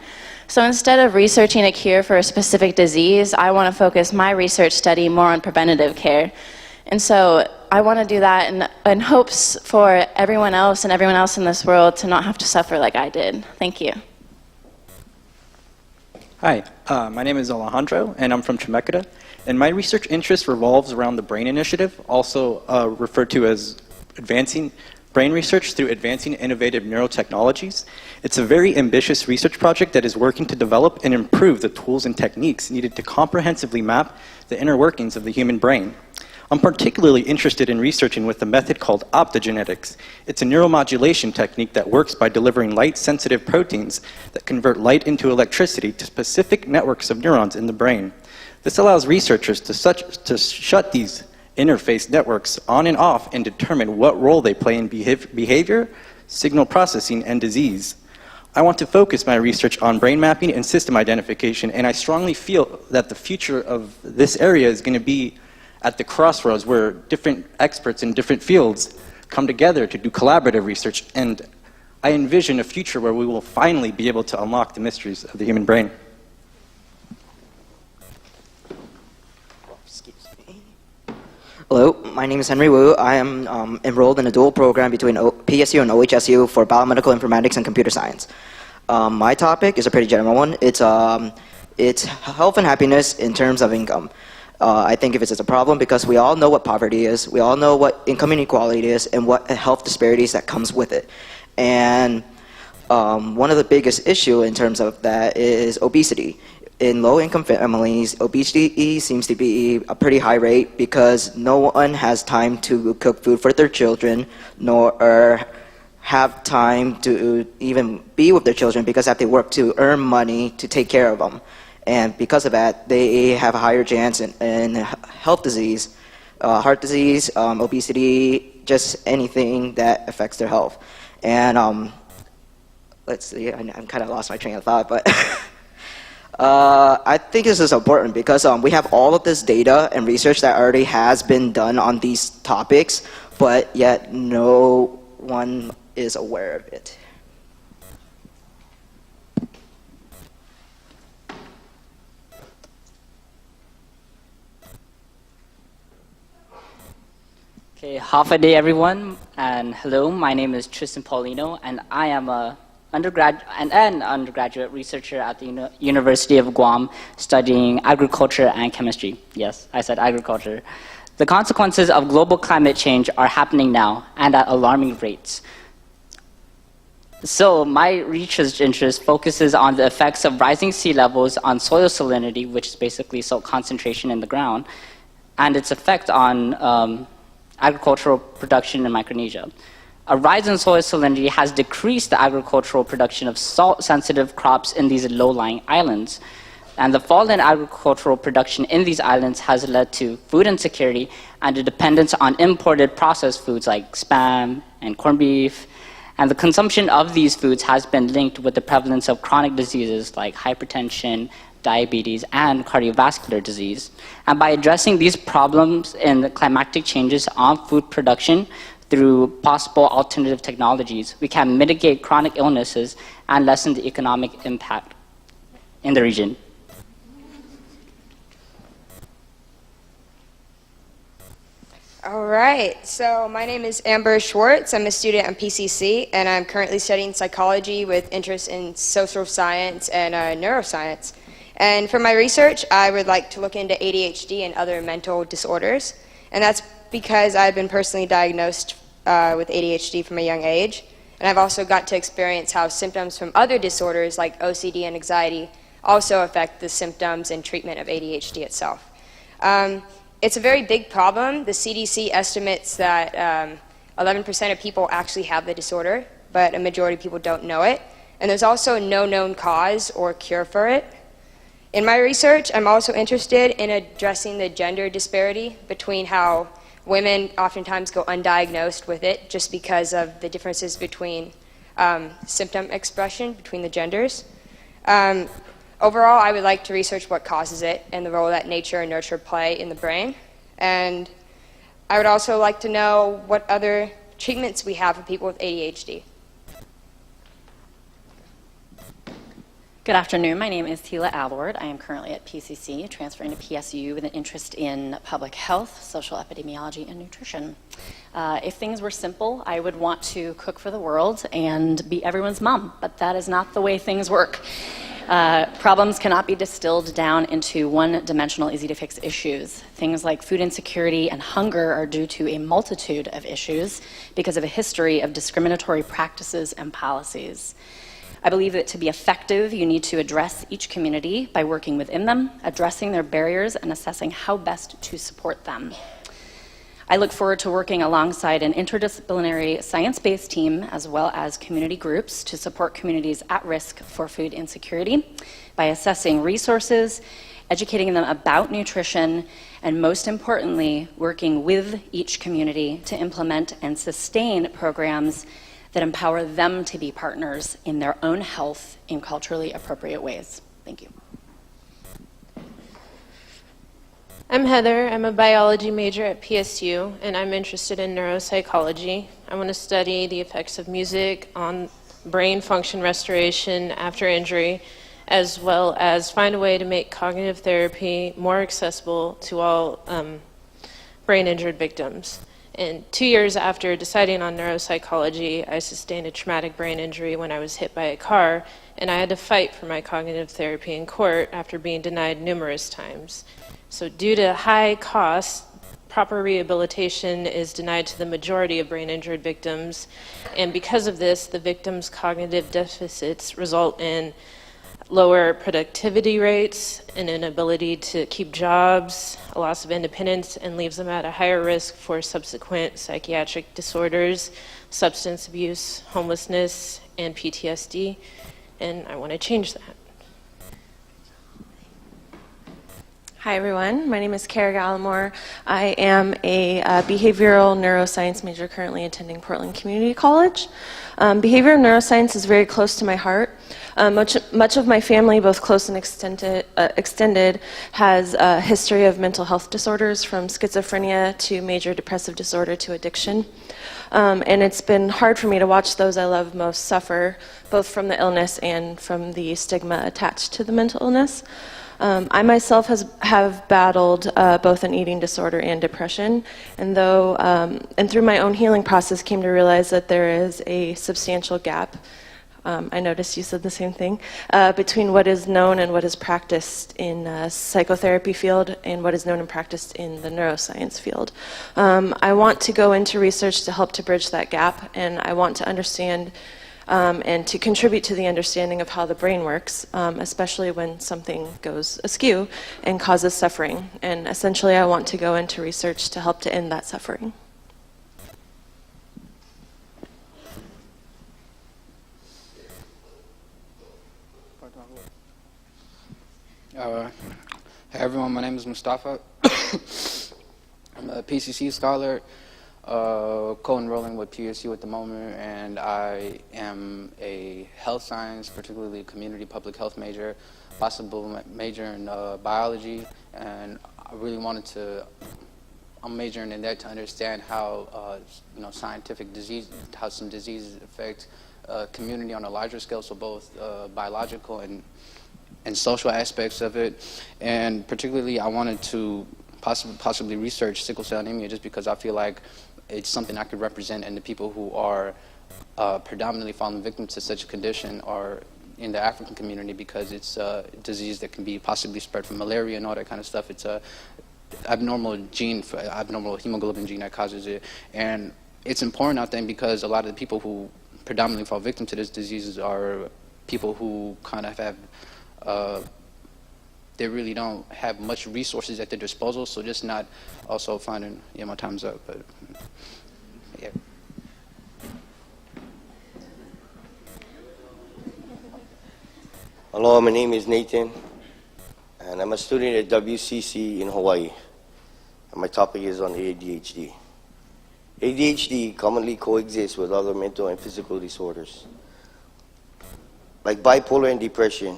So instead of researching a cure for a specific disease, I want to focus my research study more on preventative care. And so I want to do that in hopes for everyone else and everyone else in this world to not have to suffer like I did. Thank you. Hi, my name is Alejandro, and I'm from Chemeketa, and my research interest revolves around the BRAIN Initiative, also referred to as advancing brain research through advancing innovative neurotechnologies. It's a very ambitious research project that is working to develop and improve the tools and techniques needed to comprehensively map the inner workings of the human brain. I'm particularly interested in researching with a method called optogenetics. It's a neuromodulation technique that works by delivering light-sensitive proteins that convert light into electricity to specific networks of neurons in the brain. This allows researchers to shut these interface networks on and off and determine what role they play in behavior, signal processing, and disease. I want to focus my research on brain mapping and system identification, and I strongly feel that the future of this area is going to be at the crossroads where different experts in different fields come together to do collaborative research, and I envision a future where we will finally be able to unlock the mysteries of the human brain. Hello, my name is Henry Wu. I am enrolled in a dual program between PSU and OHSU for biomedical informatics and computer science. My topic is a pretty general one. It's health and happiness in terms of income. I think of it as a problem because we all know what poverty is, we all know what income inequality is, and what health disparities that comes with it. And one of the biggest issues in terms of that is obesity. In low-income families, obesity seems to be a pretty high rate because no one has time to cook food for their children, nor have time to even be with their children because they have to work to earn money to take care of them. And because of that, they have a higher chance in health disease, heart disease, obesity, just anything that affects their health. And let's see, I'm kind of lost my train of thought, but I think this is important because we have all of this data and research that already has been done on these topics, but yet no one is aware of it. Okay, half a day everyone, and hello, my name is Tristan Paulino, and I am an undergraduate researcher at the University of Guam studying agriculture and chemistry. Yes, I said agriculture. The consequences of global climate change are happening now and at alarming rates. So my research interest focuses on the effects of rising sea levels on soil salinity, which is basically salt concentration in the ground, and its effect on agricultural production in Micronesia. A rise in soil salinity has decreased the agricultural production of salt-sensitive crops in these low-lying islands. And the fall in agricultural production in these islands has led to food insecurity and a dependence on imported processed foods like Spam and corned beef. And the consumption of these foods has been linked with the prevalence of chronic diseases like hypertension, diabetes, and cardiovascular disease. And by addressing these problems in the climatic changes on food production through possible alternative technologies, we can mitigate chronic illnesses and lessen the economic impact in the region. All right, so my name is Amber Schwartz. I'm a student at PCC, and I'm currently studying psychology with interest in social science and neuroscience. And for my research, I would like to look into ADHD and other mental disorders. And that's because I've been personally diagnosed with ADHD from a young age. And I've also got to experience how symptoms from other disorders like OCD and anxiety also affect the symptoms and treatment of ADHD itself. It's a very big problem. The CDC estimates that 11% of people actually have the disorder, but a majority of people don't know it. And there's also no known cause or cure for it. In my research, I'm also interested in addressing the gender disparity between how women oftentimes go undiagnosed with it just because of the differences between symptom expression between the genders. Overall, I would like to research what causes it and the role that nature and nurture play in the brain. And I would also like to know what other treatments we have for people with ADHD. Good afternoon. My name is Tila Alward. I am currently at PCC, transferring to PSU with an interest in public health, social epidemiology, and nutrition. If things were simple, I would want to cook for the world and be everyone's mom, but that is not the way things work. Problems cannot be distilled down into one-dimensional, easy-to-fix issues. Things like food insecurity and hunger are due to a multitude of issues because of a history of discriminatory practices and policies. I believe that to be effective, you need to address each community by working within them, addressing their barriers, and assessing how best to support them. I look forward to working alongside an interdisciplinary science-based team as well as community groups to support communities at risk for food insecurity by assessing resources, educating them about nutrition, and most importantly, working with each community to implement and sustain programs that empower them to be partners in their own health in culturally appropriate ways. Thank you. I'm Heather. I'm a biology major at PSU, and I'm interested in neuropsychology. I want to study the effects of music on brain function restoration after injury, as well as find a way to make cognitive therapy more accessible to all brain-injured victims. And 2 years after deciding on neuropsychology, I sustained a traumatic brain injury when I was hit by a car, and I had to fight for my cognitive therapy in court after being denied numerous times. So due to high costs, proper rehabilitation is denied to the majority of brain-injured victims, and because of this, the victims' cognitive deficits result in lower productivity rates, an inability to keep jobs, a loss of independence, and leaves them at a higher risk for subsequent psychiatric disorders, substance abuse, homelessness, and PTSD, and I want to change that. Hi everyone, my name is Kara Gallimore. I am a behavioral neuroscience major currently attending Portland Community College. Behavioral neuroscience is very close to my heart. Much of my family, both close and extended, has a history of mental health disorders from schizophrenia to major depressive disorder to addiction. And it's been hard for me to watch those I love most suffer, both from the illness and from the stigma attached to the mental illness. I myself have battled both an eating disorder and depression, and through my own healing process came to realize that there is a substantial gap. I noticed you said the same thing, between what is known and what is practiced in the psychotherapy field and what is known and practiced in the neuroscience field. I want to go into research to help to bridge that gap, and I want to understand and to contribute to the understanding of how the brain works, especially when something goes askew and causes suffering. And essentially, I want to go into research to help to end that suffering. Hey everyone, my name is Mustafa. I'm a PCC scholar, co-enrolling with PSU at the moment, and I am a health science, particularly community public health major, possible major in biology, and I really wanted to, I'm majoring in that to understand how scientific disease, how some diseases affect community on a larger scale, so both biological and social aspects of it, and particularly I wanted to possibly research sickle cell anemia, just because I feel like it's something I could represent, and the people who are predominantly falling victim to such a condition are in the African community, because it's a disease that can be possibly spread from malaria and all that kind of stuff. It's a abnormal hemoglobin gene that causes it, and it's important, I think, because a lot of the people who predominantly fall victim to this disease are people who kind of have they really don't have much resources at their disposal, so just not also finding, yeah, my time's up, but yeah. Hello, my name is Nathan, and I'm a student at WCC in Hawaii, and my topic is on ADHD. ADHD commonly coexists with other mental and physical disorders, like bipolar and depression.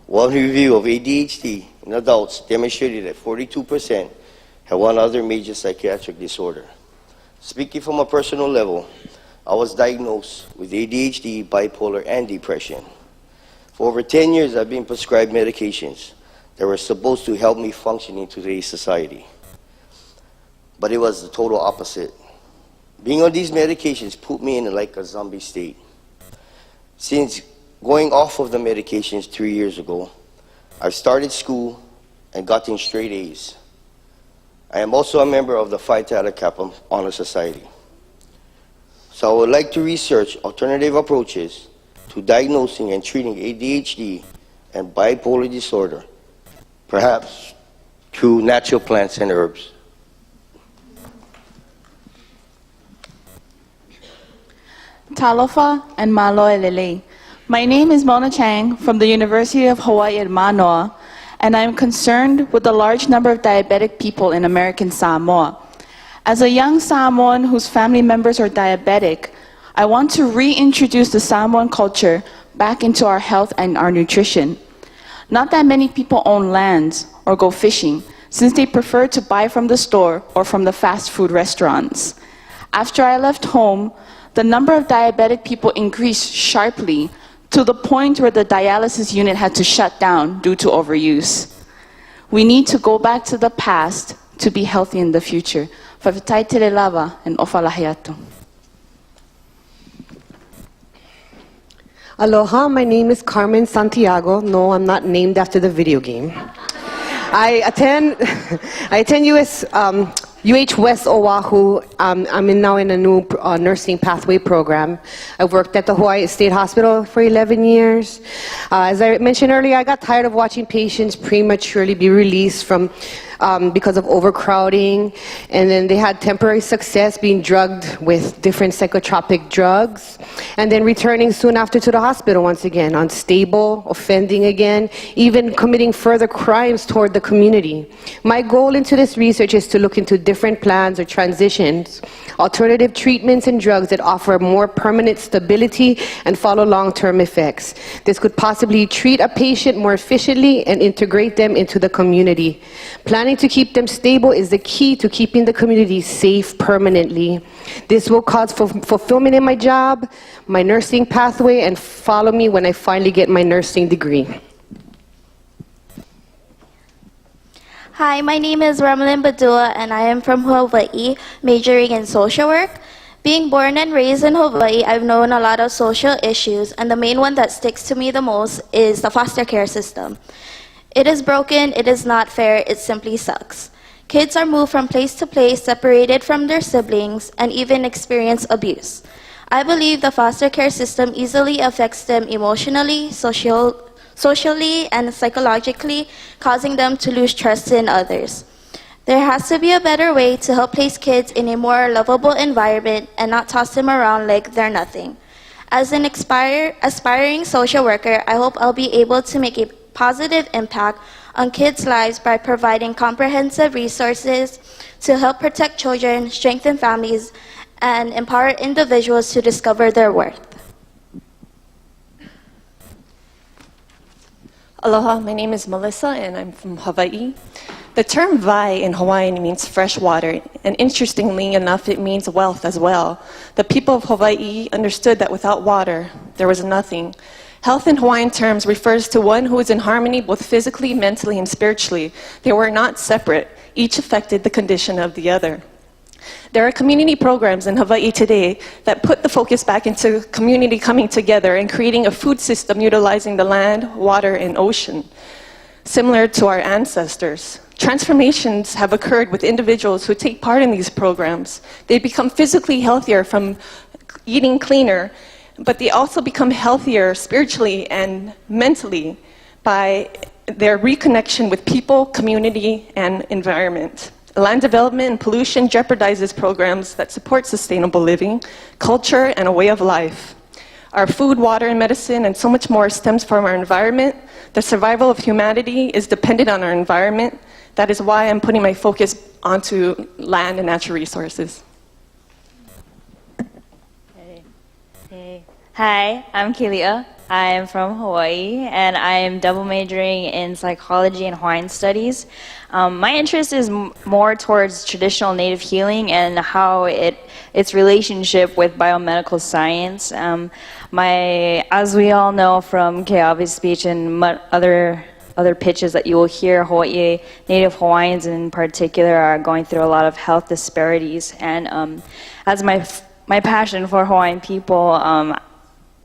One review of ADHD in adults demonstrated that 42% had one other major psychiatric disorder. Speaking from a personal level, I was diagnosed with ADHD, bipolar, and depression. For over 10 years, I've been prescribed medications that were supposed to help me function in today's society. But it was the total opposite. Being on these medications put me in like a zombie state. Since going off of the medications 3 years ago, I've started school and gotten straight A's. I am also a member of the Phi Theta Kappa Honor Society. So I would like to research alternative approaches to diagnosing and treating ADHD and bipolar disorder, perhaps through natural plants and herbs. Talofa and Maloe Lele. My name is Mona Chang from the University of Hawaii at Manoa, and I am concerned with the large number of diabetic people in American Samoa. As a young Samoan whose family members are diabetic, I want to reintroduce the Samoan culture back into our health and our nutrition. Not that many people own lands or go fishing, since they prefer to buy from the store or from the fast food restaurants. After I left home, the number of diabetic people increased sharply to the point where the dialysis unit had to shut down due to overuse. We need to go back to the past to be healthy in the future. Favitai Telelava and Ofalahiatu. Aloha, my name is Carmen Santiago. No, I'm not named after the video game. I attend UH West Oahu. I'm now in a new nursing pathway program. I've worked at the Hawaii State Hospital for 11 years. As I mentioned earlier, I got tired of watching patients prematurely be released from because of overcrowding, and then they had temporary success being drugged with different psychotropic drugs, and then returning soon after to the hospital once again, unstable, offending again, even committing further crimes toward the community. My goal into this research is to look into different plans or transitions, alternative treatments and drugs that offer more permanent stability and follow long-term effects. This could possibly treat a patient more efficiently and integrate them into the community. Planning to keep them stable is the key to keeping the community safe permanently. This will cause fulfillment in my job, my nursing pathway, and follow me when I finally get my nursing degree. Hi, my name is Ramalyn Badua, and I am from Hawaii, majoring in social work. Being born and raised in Hawaii, I've known a lot of social issues, and the main one that sticks to me the most is the foster care system. It is broken, it is not fair, it simply sucks. Kids are moved from place to place, separated from their siblings, and even experience abuse. I believe the foster care system easily affects them emotionally, socially, and psychologically, causing them to lose trust in others. There has to be a better way to help place kids in a more lovable environment and not toss them around like they're nothing. As an aspiring social worker, I hope I'll be able to make a positive impact on kids' lives by providing comprehensive resources to help protect children, strengthen families, and empower individuals to discover their worth. Aloha, my name is Melissa and I'm from Hawaii. The term vai in Hawaiian means fresh water, and interestingly enough, it means wealth as well. The people of Hawaii understood that without water, there was nothing. Health in Hawaiian terms refers to one who is in harmony both physically, mentally, and spiritually. They were not separate. each affected the condition of the other. There are community programs in Hawaii today that put the focus back into community coming together and creating a food system utilizing the land, water, and ocean, similar to our ancestors. Transformations have occurred with individuals who take part in these programs. They become physically healthier from eating cleaner, but they also become healthier spiritually and mentally by their reconnection with people, community, and environment. Land development and pollution jeopardizes programs that support sustainable living, culture, and a way of life. Our food, water, and medicine, and so much more stems from our environment. The survival of humanity is dependent on our environment. That is why I'm putting my focus onto land and natural resources. Hey. Hi, I'm Kelia. I am from Hawaii, and I am double majoring in psychology and Hawaiian studies. My interest is more towards traditional native healing and how its relationship with biomedical science. As we all know from Keawe's speech and other pitches that you will hear, Hawaii, Native Hawaiians in particular are going through a lot of health disparities. And as my passion for Hawaiian people,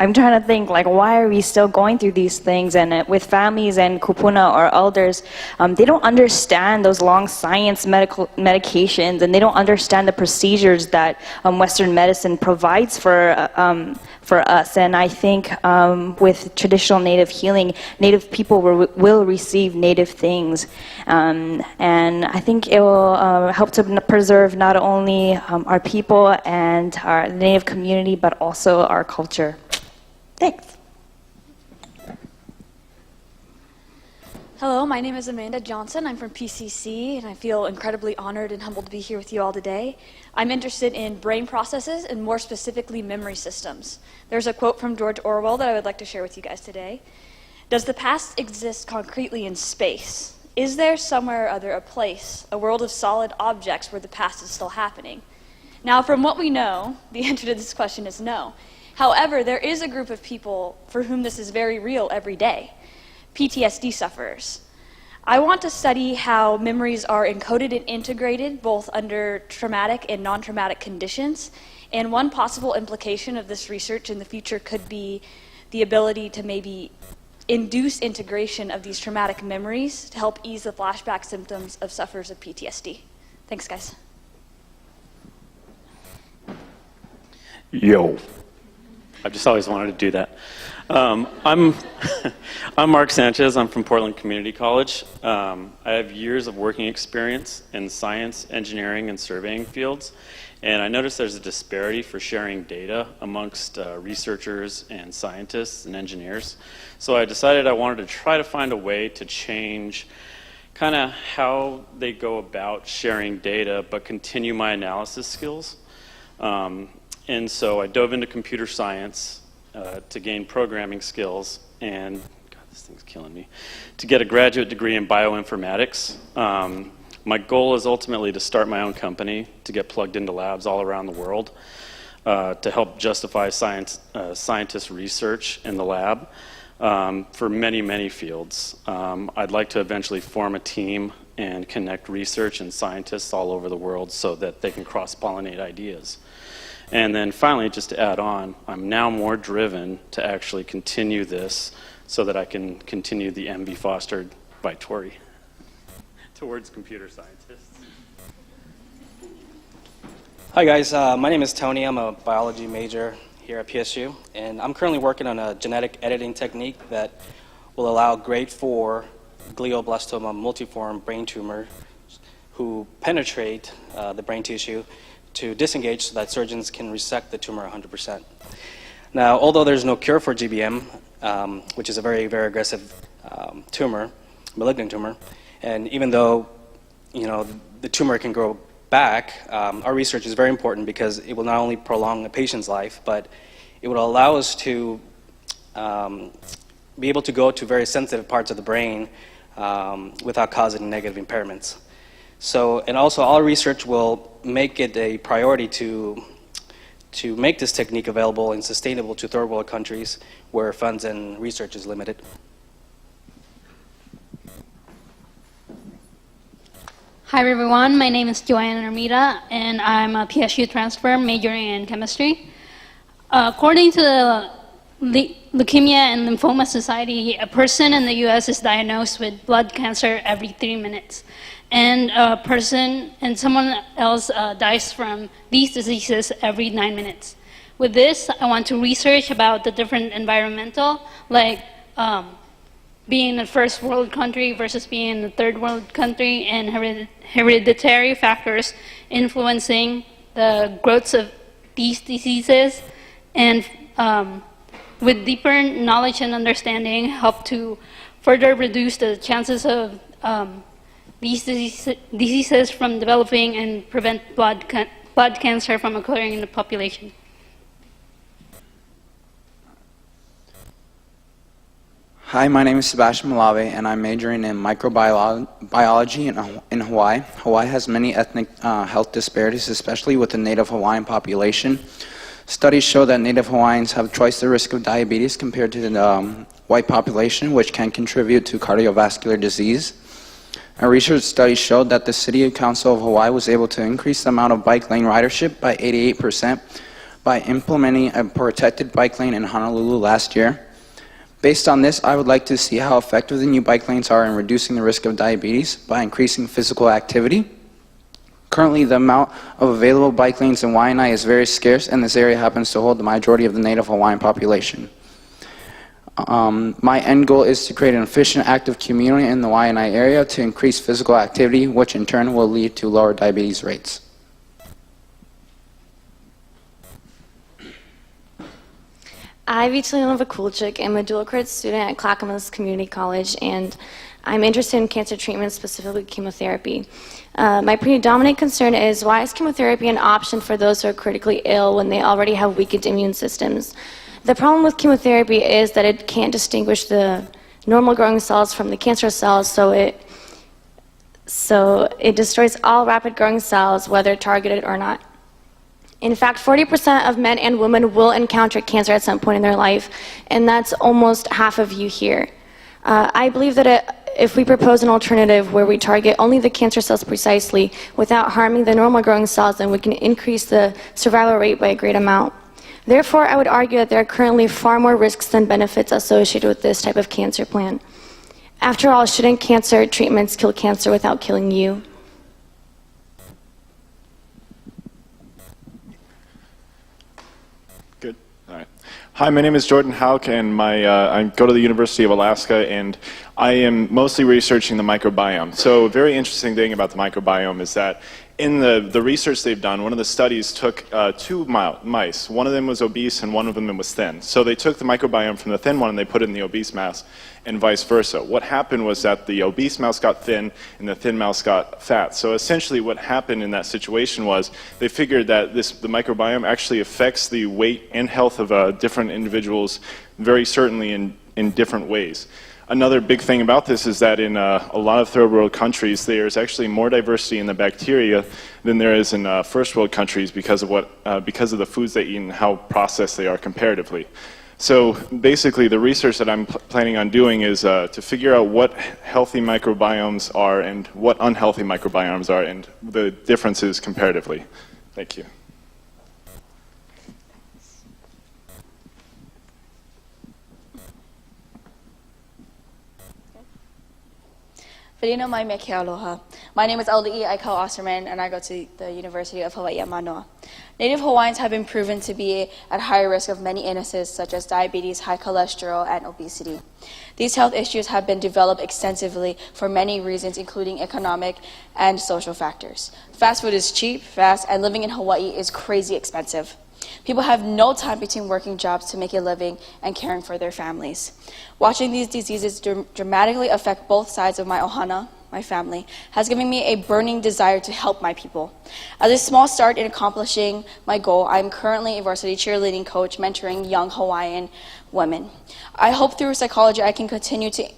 I'm trying to think, like, why are we still going through these things? And with families and kupuna or elders, they don't understand those long science medications, and they don't understand the procedures that Western medicine provides for us. And I think with traditional native healing, native people will receive native things. And I think it will help to preserve not only our people and our native community, but also our culture. Thanks. Hello, my name is Amanda Johnson. I'm from PCC, and I feel incredibly honored and humbled to be here with you all today. I'm interested in brain processes and more specifically memory systems. There's a quote from George Orwell that I would like to share with you guys today. Does the past exist concretely in space? Is there somewhere or other a place, a world of solid objects where the past is still happening? Now, from what we know, the answer to this question is no. However, there is a group of people for whom this is very real every day, PTSD sufferers. I want to study how memories are encoded and integrated both under traumatic and non-traumatic conditions, and one possible implication of this research in the future could be the ability to maybe induce integration of these traumatic memories to help ease the flashback symptoms of sufferers of PTSD. Thanks, guys. Yo. I've just always wanted to do that. I'm Mark Sanchez. I'm from Portland Community College. I have years of working experience in science, engineering, and surveying fields, and I noticed there's a disparity for sharing data amongst researchers and scientists and engineers. So I decided I wanted to try to find a way to change kind of how they go about sharing data, but continue my analysis skills. And so I dove into computer science to gain programming skills and, God, this thing's killing me, to get a graduate degree in bioinformatics. My goal is ultimately to start my own company, to get plugged into labs all around the world, to help justify scientist research in the lab for many, many fields. I'd like to eventually form a team and connect research and scientists all over the world so that they can cross-pollinate ideas. And then finally, just to add on, I'm now more driven to actually continue this so that I can continue the MV fostered by Tori towards computer scientists. Hi guys, my name is Tony. I'm a biology major here at PSU, and I'm currently working on a genetic editing technique that will allow grade 4 glioblastoma multiform brain tumors who penetrate the brain tissue to disengage so that surgeons can resect the tumor 100%. Now, although there's no cure for GBM, which is a very, very aggressive tumor, malignant tumor, and even though the tumor can grow back, our research is very important because it will not only prolong a patient's life, but it will allow us to be able to go to very sensitive parts of the brain without causing negative impairments. So, and also our research will make it a priority to make this technique available and sustainable to third world countries where funds and research is limited. Hi everyone, my name is Joanna Armida and I'm a PSU transfer majoring in chemistry. According to the Leukemia and Lymphoma Society, a person in the US is diagnosed with blood cancer every 3 minutes. And someone else dies from these diseases every 9 minutes. With this, I want to research about the different environmental, like being in a first world country versus being in a third world country, and hereditary factors influencing the growth of these diseases, and with deeper knowledge and understanding, help to further reduce the chances of these diseases from developing and prevent blood cancer from occurring in the population. Hi, my name is Sebastian Malave, and I'm majoring in microbiology in Hawaii. Hawaii has many ethnic health disparities, especially with the Native Hawaiian population. Studies show that Native Hawaiians have twice the risk of diabetes compared to the white population, which can contribute to cardiovascular disease. A research study showed that the City Council of Hawaii was able to increase the amount of bike lane ridership by 88% by implementing a protected bike lane in Honolulu last year. Based on this, I would like to see how effective the new bike lanes are in reducing the risk of diabetes by increasing physical activity. Currently, the amount of available bike lanes in Waianae is very scarce, and this area happens to hold the majority of the Native Hawaiian population. My end goal is to create an efficient, active community in the Waianae area to increase physical activity, which in turn will lead to lower diabetes rates. I'm Vitaly Vakulchik. I'm a dual credit student at Clackamas Community College, and I'm interested in cancer treatment, specifically chemotherapy. My predominant concern is, why is chemotherapy an option for those who are critically ill when they already have weakened immune systems? The problem with chemotherapy is that it can't distinguish the normal growing cells from the cancer cells, so it destroys all rapid growing cells, whether targeted or not. In fact, 40% of men and women will encounter cancer at some point in their life, and that's almost half of you here. I believe that if we propose an alternative where we target only the cancer cells precisely without harming the normal growing cells, then we can increase the survival rate by a great amount. Therefore, I would argue that there are currently far more risks than benefits associated with this type of cancer plan. After all, shouldn't cancer treatments kill cancer without killing you? Good. All right. Hi, my name is Jordan Hauk, and I go to the University of Alaska, and I am mostly researching the microbiome. So a very interesting thing about the microbiome is that in the research they've done, one of the studies took two mice. One of them was obese and one of them was thin. So they took the microbiome from the thin one and they put it in the obese mouse, and vice versa. What happened was that the obese mouse got thin and the thin mouse got fat. So essentially what happened in that situation was they figured that the microbiome actually affects the weight and health of different individuals very certainly in different ways. Another big thing about this is that in a lot of third world countries, there's actually more diversity in the bacteria than there is in first world countries because of the foods they eat and how processed they are comparatively. So basically, the research that I'm planning on doing is to figure out what healthy microbiomes are and what unhealthy microbiomes are and the differences comparatively. Thank you. Felino mai me ke aloha. My name is Alda'i Aikau Osterman, and I go to the University of Hawaii at Manoa. Native Hawaiians have been proven to be at higher risk of many illnesses such as diabetes, high cholesterol, and obesity. These health issues have been developed extensively for many reasons, including economic and social factors. Fast food is cheap, fast, and living in Hawaii is crazy expensive. People have no time between working jobs to make a living and caring for their families. Watching these diseases dramatically affect both sides of my ohana, my family, has given me a burning desire to help my people. As a small start in accomplishing my goal, I am currently a varsity cheerleading coach mentoring young Hawaiian women. I hope through psychology I can continue to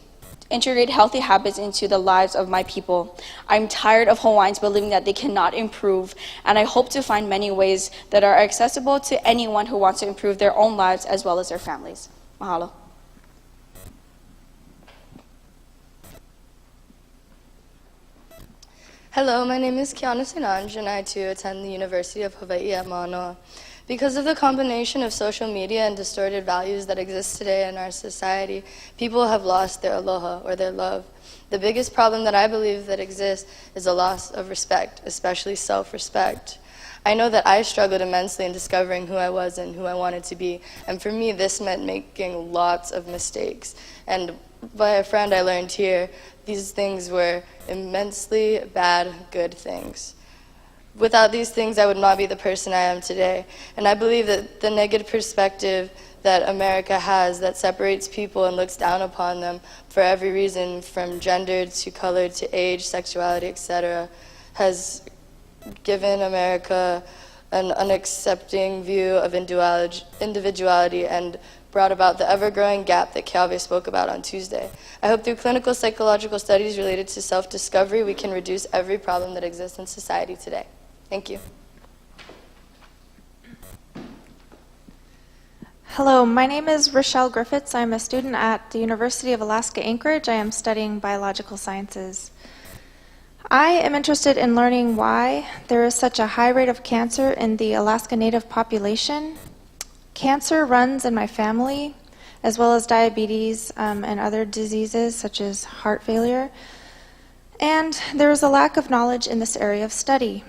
integrate healthy habits into the lives of my people. I'm tired of Hawaiians believing that they cannot improve, and I hope to find many ways that are accessible to anyone who wants to improve their own lives as well as their families. Mahalo. Hello, my name is Kiana Sinanj, and I too attend the University of Hawaii at Manoa. Because of the combination of social media and distorted values that exist today in our society, people have lost their aloha, or their love. The biggest problem that I believe that exists is a loss of respect, especially self-respect. I know that I struggled immensely in discovering who I was and who I wanted to be, and for me this meant making lots of mistakes. And by a friend I learned here, these things were immensely bad, good things. Without these things, I would not be the person I am today. And I believe that the negative perspective that America has that separates people and looks down upon them for every reason, from gender to color to age, sexuality, etc., has given America an unaccepting view of individuality and brought about the ever-growing gap that Keave spoke about on Tuesday. I hope through clinical psychological studies related to self-discovery, we can reduce every problem that exists in society today. Thank you. Hello, my name is Rochelle Griffiths. I'm a student at the University of Alaska Anchorage. I am studying biological sciences. I am interested in learning why there is such a high rate of cancer in the Alaska Native population. Cancer runs in my family, as well as diabetes and other diseases such as heart failure. And there is a lack of knowledge in this area of study.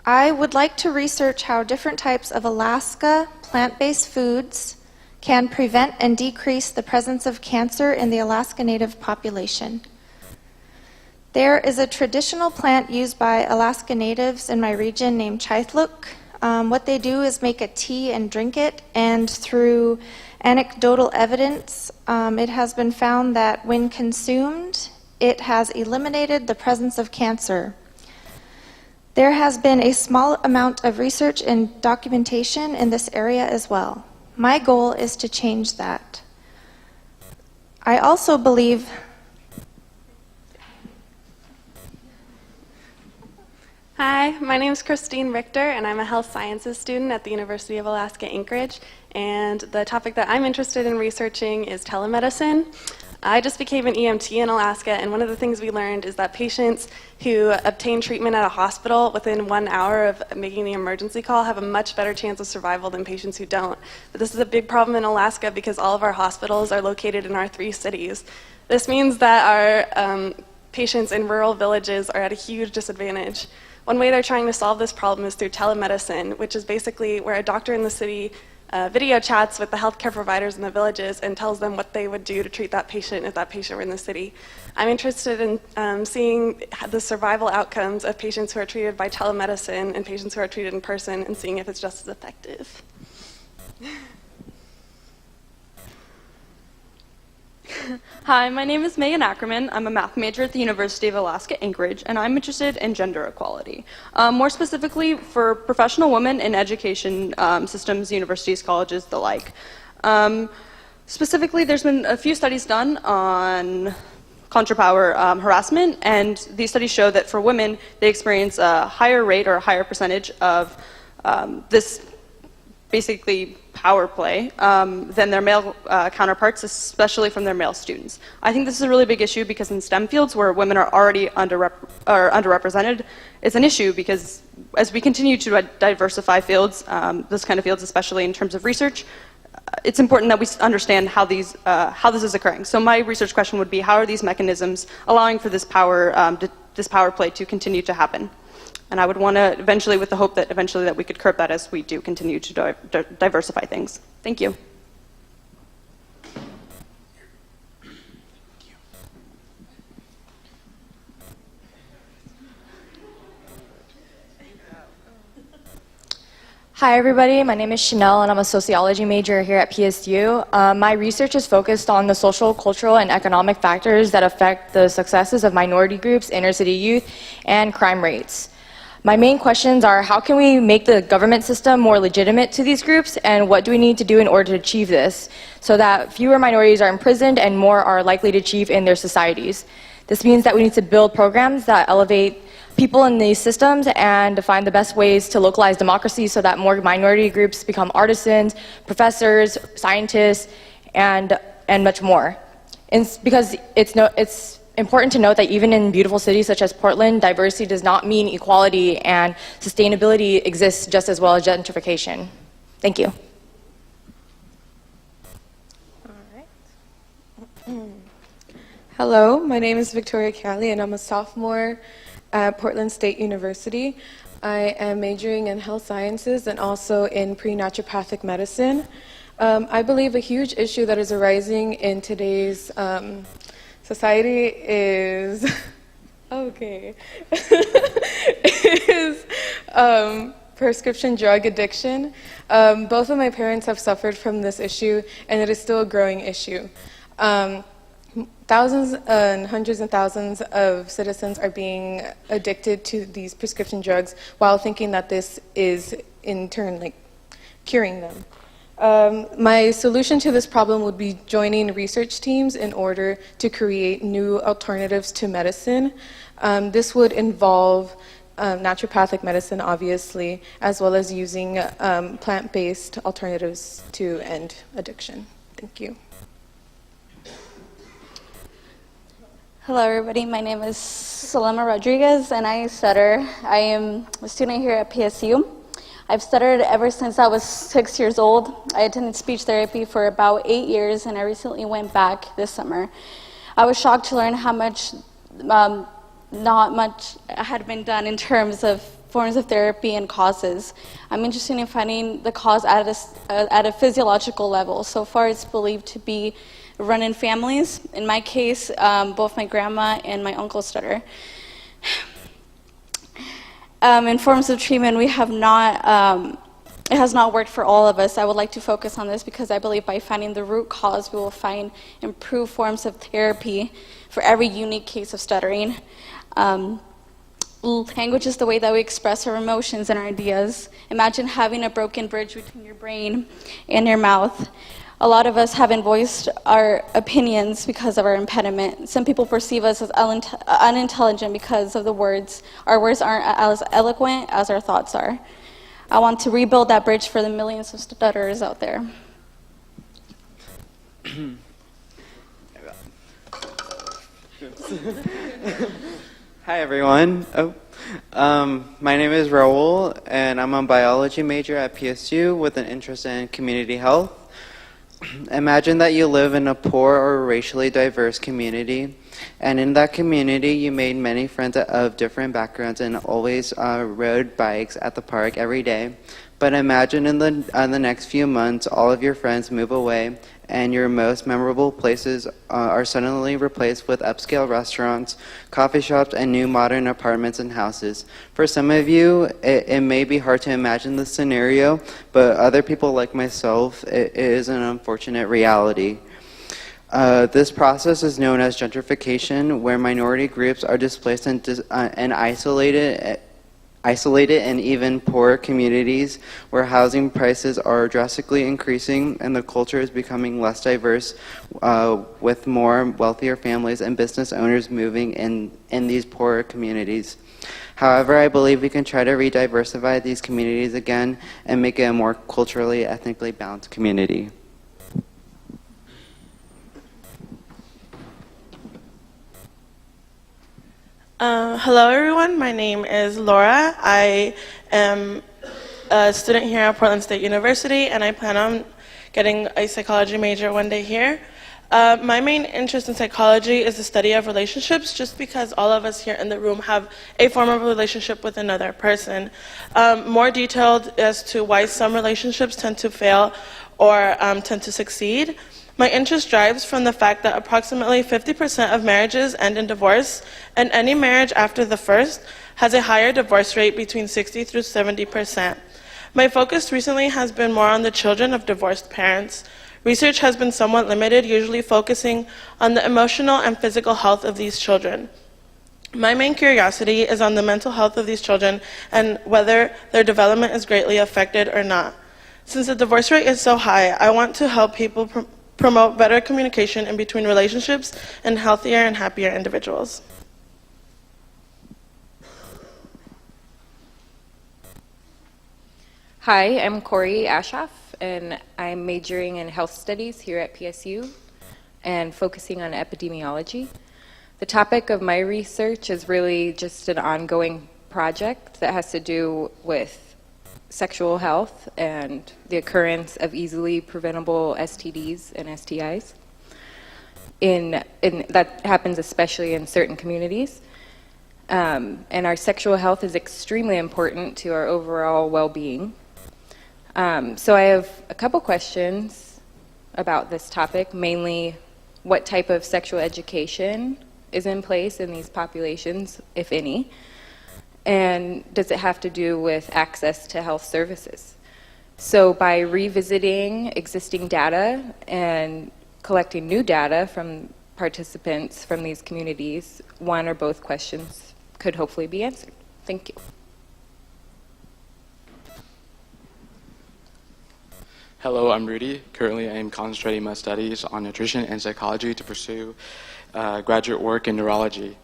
I would like to research how different types of Alaska plant-based foods can prevent and decrease the presence of cancer in the Alaska Native population. There is a traditional plant used by Alaska Natives in my region named Chaithluk. What they do is make a tea and drink it, and through anecdotal evidence, it has been found that when consumed, it has eliminated the presence of cancer. There has been a small amount of research and documentation in this area as well. My goal is to change that. I also believe Hi, my name is Christine Richter, and I'm a health sciences student at the University of Alaska Anchorage. And the topic that I'm interested in researching is telemedicine. I just became an EMT in Alaska, and one of the things we learned is that patients who obtain treatment at a hospital within 1 hour of making the emergency call have a much better chance of survival than patients who don't. But this is a big problem in Alaska because all of our hospitals are located in our 3 cities. This means that our patients in rural villages are at a huge disadvantage. One way they're trying to solve this problem is through telemedicine, which is basically where a doctor in the city video chats with the healthcare providers in the villages and tells them what they would do to treat that patient if that patient were in the city. I'm interested in seeing the survival outcomes of patients who are treated by telemedicine and patients who are treated in person, and seeing if it's just as effective. Hi, my name is Megan Ackerman. I'm a math major at the University of Alaska Anchorage, and I'm interested in gender equality. More specifically, for professional women in education systems, universities, colleges, the like. Specifically, there's been a few studies done on contra power harassment, and these studies show that for women, they experience a higher rate or a higher percentage of this basically power play than their male counterparts, especially from their male students. I think this is a really big issue because in STEM fields where women are already underrepresented, it's an issue because as we continue to diversify fields, this kind of fields, especially in terms of research, it's important that we understand how this is occurring. So my research question would be, how are these mechanisms allowing for this power play to continue to happen? And I would want to eventually, with the hope that eventually that we could curb that as we do continue to diversify things. Thank you. Hi everybody, my name is Chanel and I'm a sociology major here at PSU. My research is focused on the social, cultural, and economic factors that affect the successes of minority groups, inner city youth, and crime rates. My main questions are, how can we make the government system more legitimate to these groups, and what do we need to do in order to achieve this so that fewer minorities are imprisoned and more are likely to achieve in their societies? This means that we need to build programs that elevate people in these systems and to find the best ways to localize democracy so that more minority groups become artisans, professors, scientists, and much more. Because it's important to note that even in beautiful cities such as Portland, diversity does not mean equality, and sustainability exists just as well as gentrification. Thank you. Hello, my name is Victoria Cali, and I'm a sophomore at Portland State University. I am majoring in health sciences and also in pre-naturopathic medicine. I believe a huge issue that is arising in today's society is is prescription drug addiction. Both of my parents have suffered from this issue, and it is still a growing issue. Thousands and hundreds and thousands of citizens are being addicted to these prescription drugs while thinking that this is in turn like curing them. My solution to this problem would be joining research teams in order to create new alternatives to medicine. This would involve naturopathic medicine, obviously, as well as using plant-based alternatives to end addiction. Thank you. Hello, everybody. My name is Salema Rodriguez, and I stutter. I am a student here at PSU. I've stuttered ever since I was 6 years old. I attended speech therapy for about 8 years, and I recently went back this summer. I was shocked to learn how much, not much had been done in terms of forms of therapy and causes. I'm interested in finding the cause at a physiological level. So far, it's believed to be run in families. In my case, both my grandma and my uncle stutter. In forms of treatment, we have not, it has not worked for all of us. I would like to focus on this because I believe by finding the root cause, we will find improved forms of therapy for every unique case of stuttering. Language is the way that we express our emotions and our ideas. Imagine having a broken bridge between your brain and your mouth. A lot of us haven't voiced our opinions because of our impediment. Some people perceive us as unintelligent because of the words. Our words aren't as eloquent as our thoughts are. I want to rebuild that bridge for the millions of stutterers out there. Hi, everyone. My name is Raul, and I'm a biology major at PSU with an interest in community health. Imagine that you live in a poor or racially diverse community, and in that community you made many friends of different backgrounds and always rode bikes at the park every day. But imagine in the next few months all of your friends move away and your most memorable places are suddenly replaced with upscale restaurants, coffee shops, and new modern apartments and houses. For some of you, it may be hard to imagine this scenario, but other people like myself, it is an unfortunate reality. This process is known as gentrification, where minority groups are displaced and isolated in even poorer communities where housing prices are drastically increasing and the culture is becoming less diverse with more wealthier families and business owners moving in these poorer communities. However, I believe we can try to re-diversify these communities again and make it a more culturally, ethnically balanced community. Hello everyone, my name is Laura. I am a student here at Portland State University and I plan on getting a psychology major one day here. My main interest in psychology is the study of relationships, just because all of us here in the room have a form of relationship with another person. More detailed as to why some relationships tend to fail or tend to succeed. My interest drives from the fact that approximately 50% of marriages end in divorce, and any marriage after the first has a higher divorce rate between 60 through 70%. My focus recently has been more on the children of divorced parents. Research has been somewhat limited, usually focusing on the emotional and physical health of these children. My main curiosity is on the mental health of these children and whether their development is greatly affected or not. Since the divorce rate is so high, I want to help people promote better communication in between relationships and healthier and happier individuals. Hi, I'm Corey Ashoff, and I'm majoring in health studies here at PSU and focusing on epidemiology. The topic of my research is really just an ongoing project that has to do with sexual health and the occurrence of easily preventable STDs and STIs. That happens especially in certain communities. And our sexual health is extremely important to our overall well-being. So I have a couple questions about this topic, mainly what type of sexual education is in place in these populations, if any, and does it have to do with access to health services? So by revisiting existing data and collecting new data from participants from these communities, one or both questions could hopefully be answered. Thank you. Hello, I'm Rudy. Currently, I am concentrating my studies on nutrition and psychology to pursue graduate work in neurology.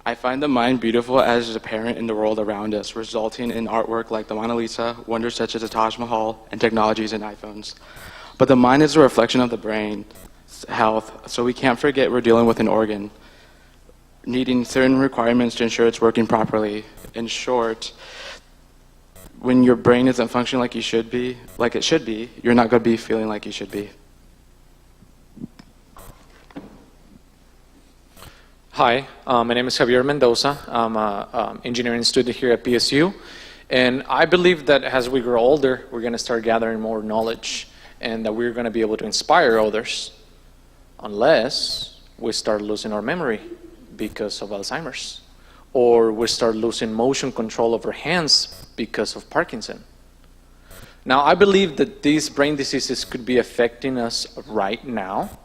I find the mind beautiful as a parent in the world around us, resulting in artwork like the Mona Lisa, wonders such as the Taj Mahal, and technologies and iPhones. But the mind is a reflection of the brain's health, so we can't forget we're dealing with an organ, needing certain requirements to ensure it's working properly. In short, when your brain isn't functioning like it should be, you're not going to be feeling like you should be. Hi, my name is Javier Mendoza. I'm an engineering student here at PSU, and I believe that as we grow older, we're going to start gathering more knowledge, and that we're going to be able to inspire others, unless we start losing our memory because of Alzheimer's, or we start losing motion control of our hands because of Parkinson. Now, I believe that these brain diseases could be affecting us right now,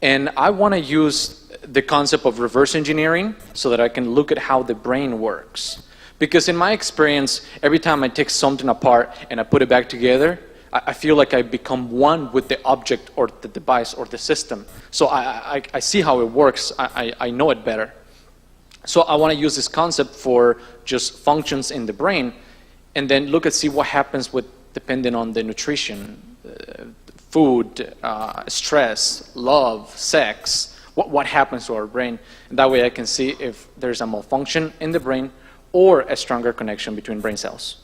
and I want to use the concept of reverse engineering so that I can look at how the brain works. Because in my experience, every time I take something apart and I put it back together, I feel like I become one with the object or the device or the system. So I see how it works. I know it better. So I want to use this concept for just functions in the brain, and then see what happens with depending on the nutrition, food, stress, love, sex, what happens to our brain. And that way I can see if there's a malfunction in the brain or a stronger connection between brain cells.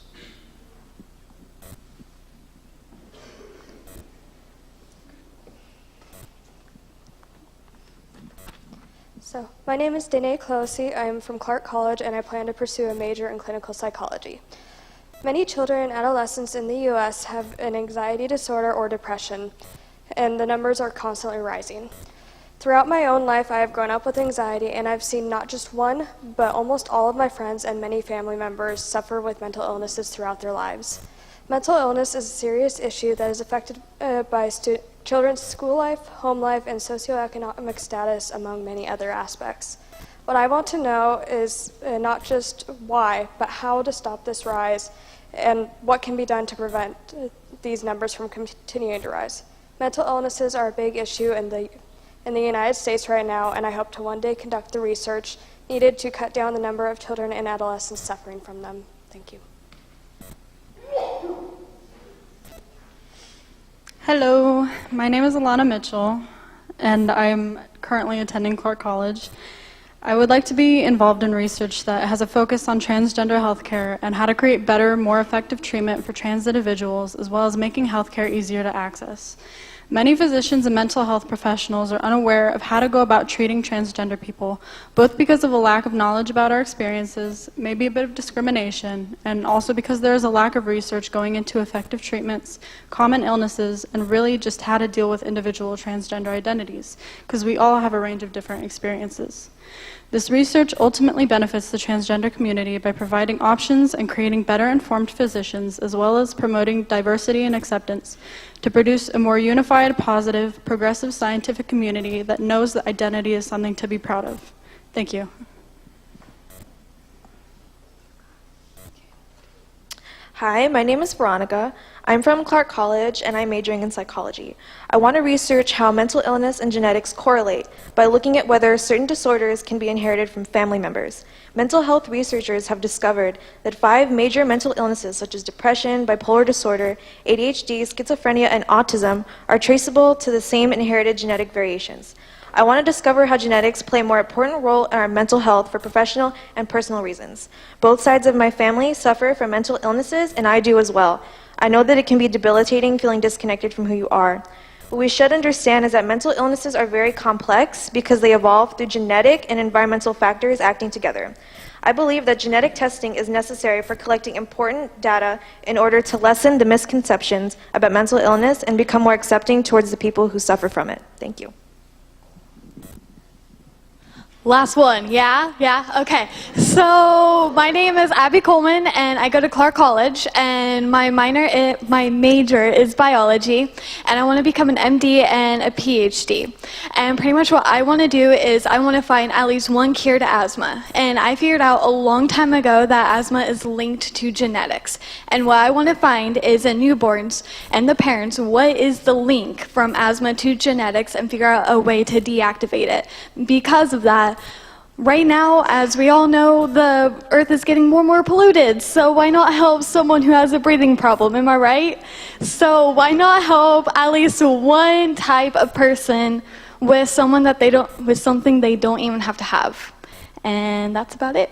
So, my name is Danae Closey. I'm from Clark College, and I plan to pursue a major in clinical psychology. Many children and adolescents in the U.S. have an anxiety disorder or depression, and the numbers are constantly rising. Throughout my own life, I have grown up with anxiety, and I've seen not just one, but almost all of my friends and many family members suffer with mental illnesses throughout their lives. Mental illness is a serious issue that is affected by children's school life, home life, and socioeconomic status, among many other aspects. What I want to know is not just why, but how to stop this rise, and what can be done to prevent these numbers from continuing to rise. Mental illnesses are a big issue in the United States right now, and I hope to one day conduct the research needed to cut down the number of children and adolescents suffering from them. Thank you. Hello, my name is Alana Mitchell, and I'm currently attending Clark College. I would like to be involved in research that has a focus on transgender healthcare and how to create better, more effective treatment for trans individuals, as well as making healthcare easier to access. Many physicians and mental health professionals are unaware of how to go about treating transgender people, both because of a lack of knowledge about our experiences, maybe a bit of discrimination, and also because there is a lack of research going into effective treatments, common illnesses, and really just how to deal with individual transgender identities, because we all have a range of different experiences. This research ultimately benefits the transgender community by providing options and creating better informed physicians, as well as promoting diversity and acceptance to produce a more unified, positive, progressive scientific community that knows that identity is something to be proud of. Thank you. Hi, my name is Veronica. I'm from Clark College, and I'm majoring in psychology. I want to research how mental illness and genetics correlate by looking at whether certain disorders can be inherited from family members. Mental health researchers have discovered that 5 major mental illnesses, such as depression, bipolar disorder, ADHD, schizophrenia, and autism, are traceable to the same inherited genetic variations. I want to discover how genetics play a more important role in our mental health for professional and personal reasons. Both sides of my family suffer from mental illnesses, and I do as well. I know that it can be debilitating feeling disconnected from who you are. What we should understand is that mental illnesses are very complex because they evolve through genetic and environmental factors acting together. I believe that genetic testing is necessary for collecting important data in order to lessen the misconceptions about mental illness and become more accepting towards the people who suffer from it. Thank you. Last one, yeah, okay. So my name is Abby Coleman, and I go to Clark College, and my major is biology, and I want to become an MD and a PhD. And pretty much what I want to do is I want to find at least one cure to asthma. And I figured out a long time ago that asthma is linked to genetics. And what I want to find is in newborns and the parents, what is the link from asthma to genetics, and figure out a way to deactivate it. Because of that, right now, as we all know, the earth is getting more and more polluted, so why not help someone who has a breathing problem, am I right? So why not help at least one type of person with something they don't even have to have? And that's about it.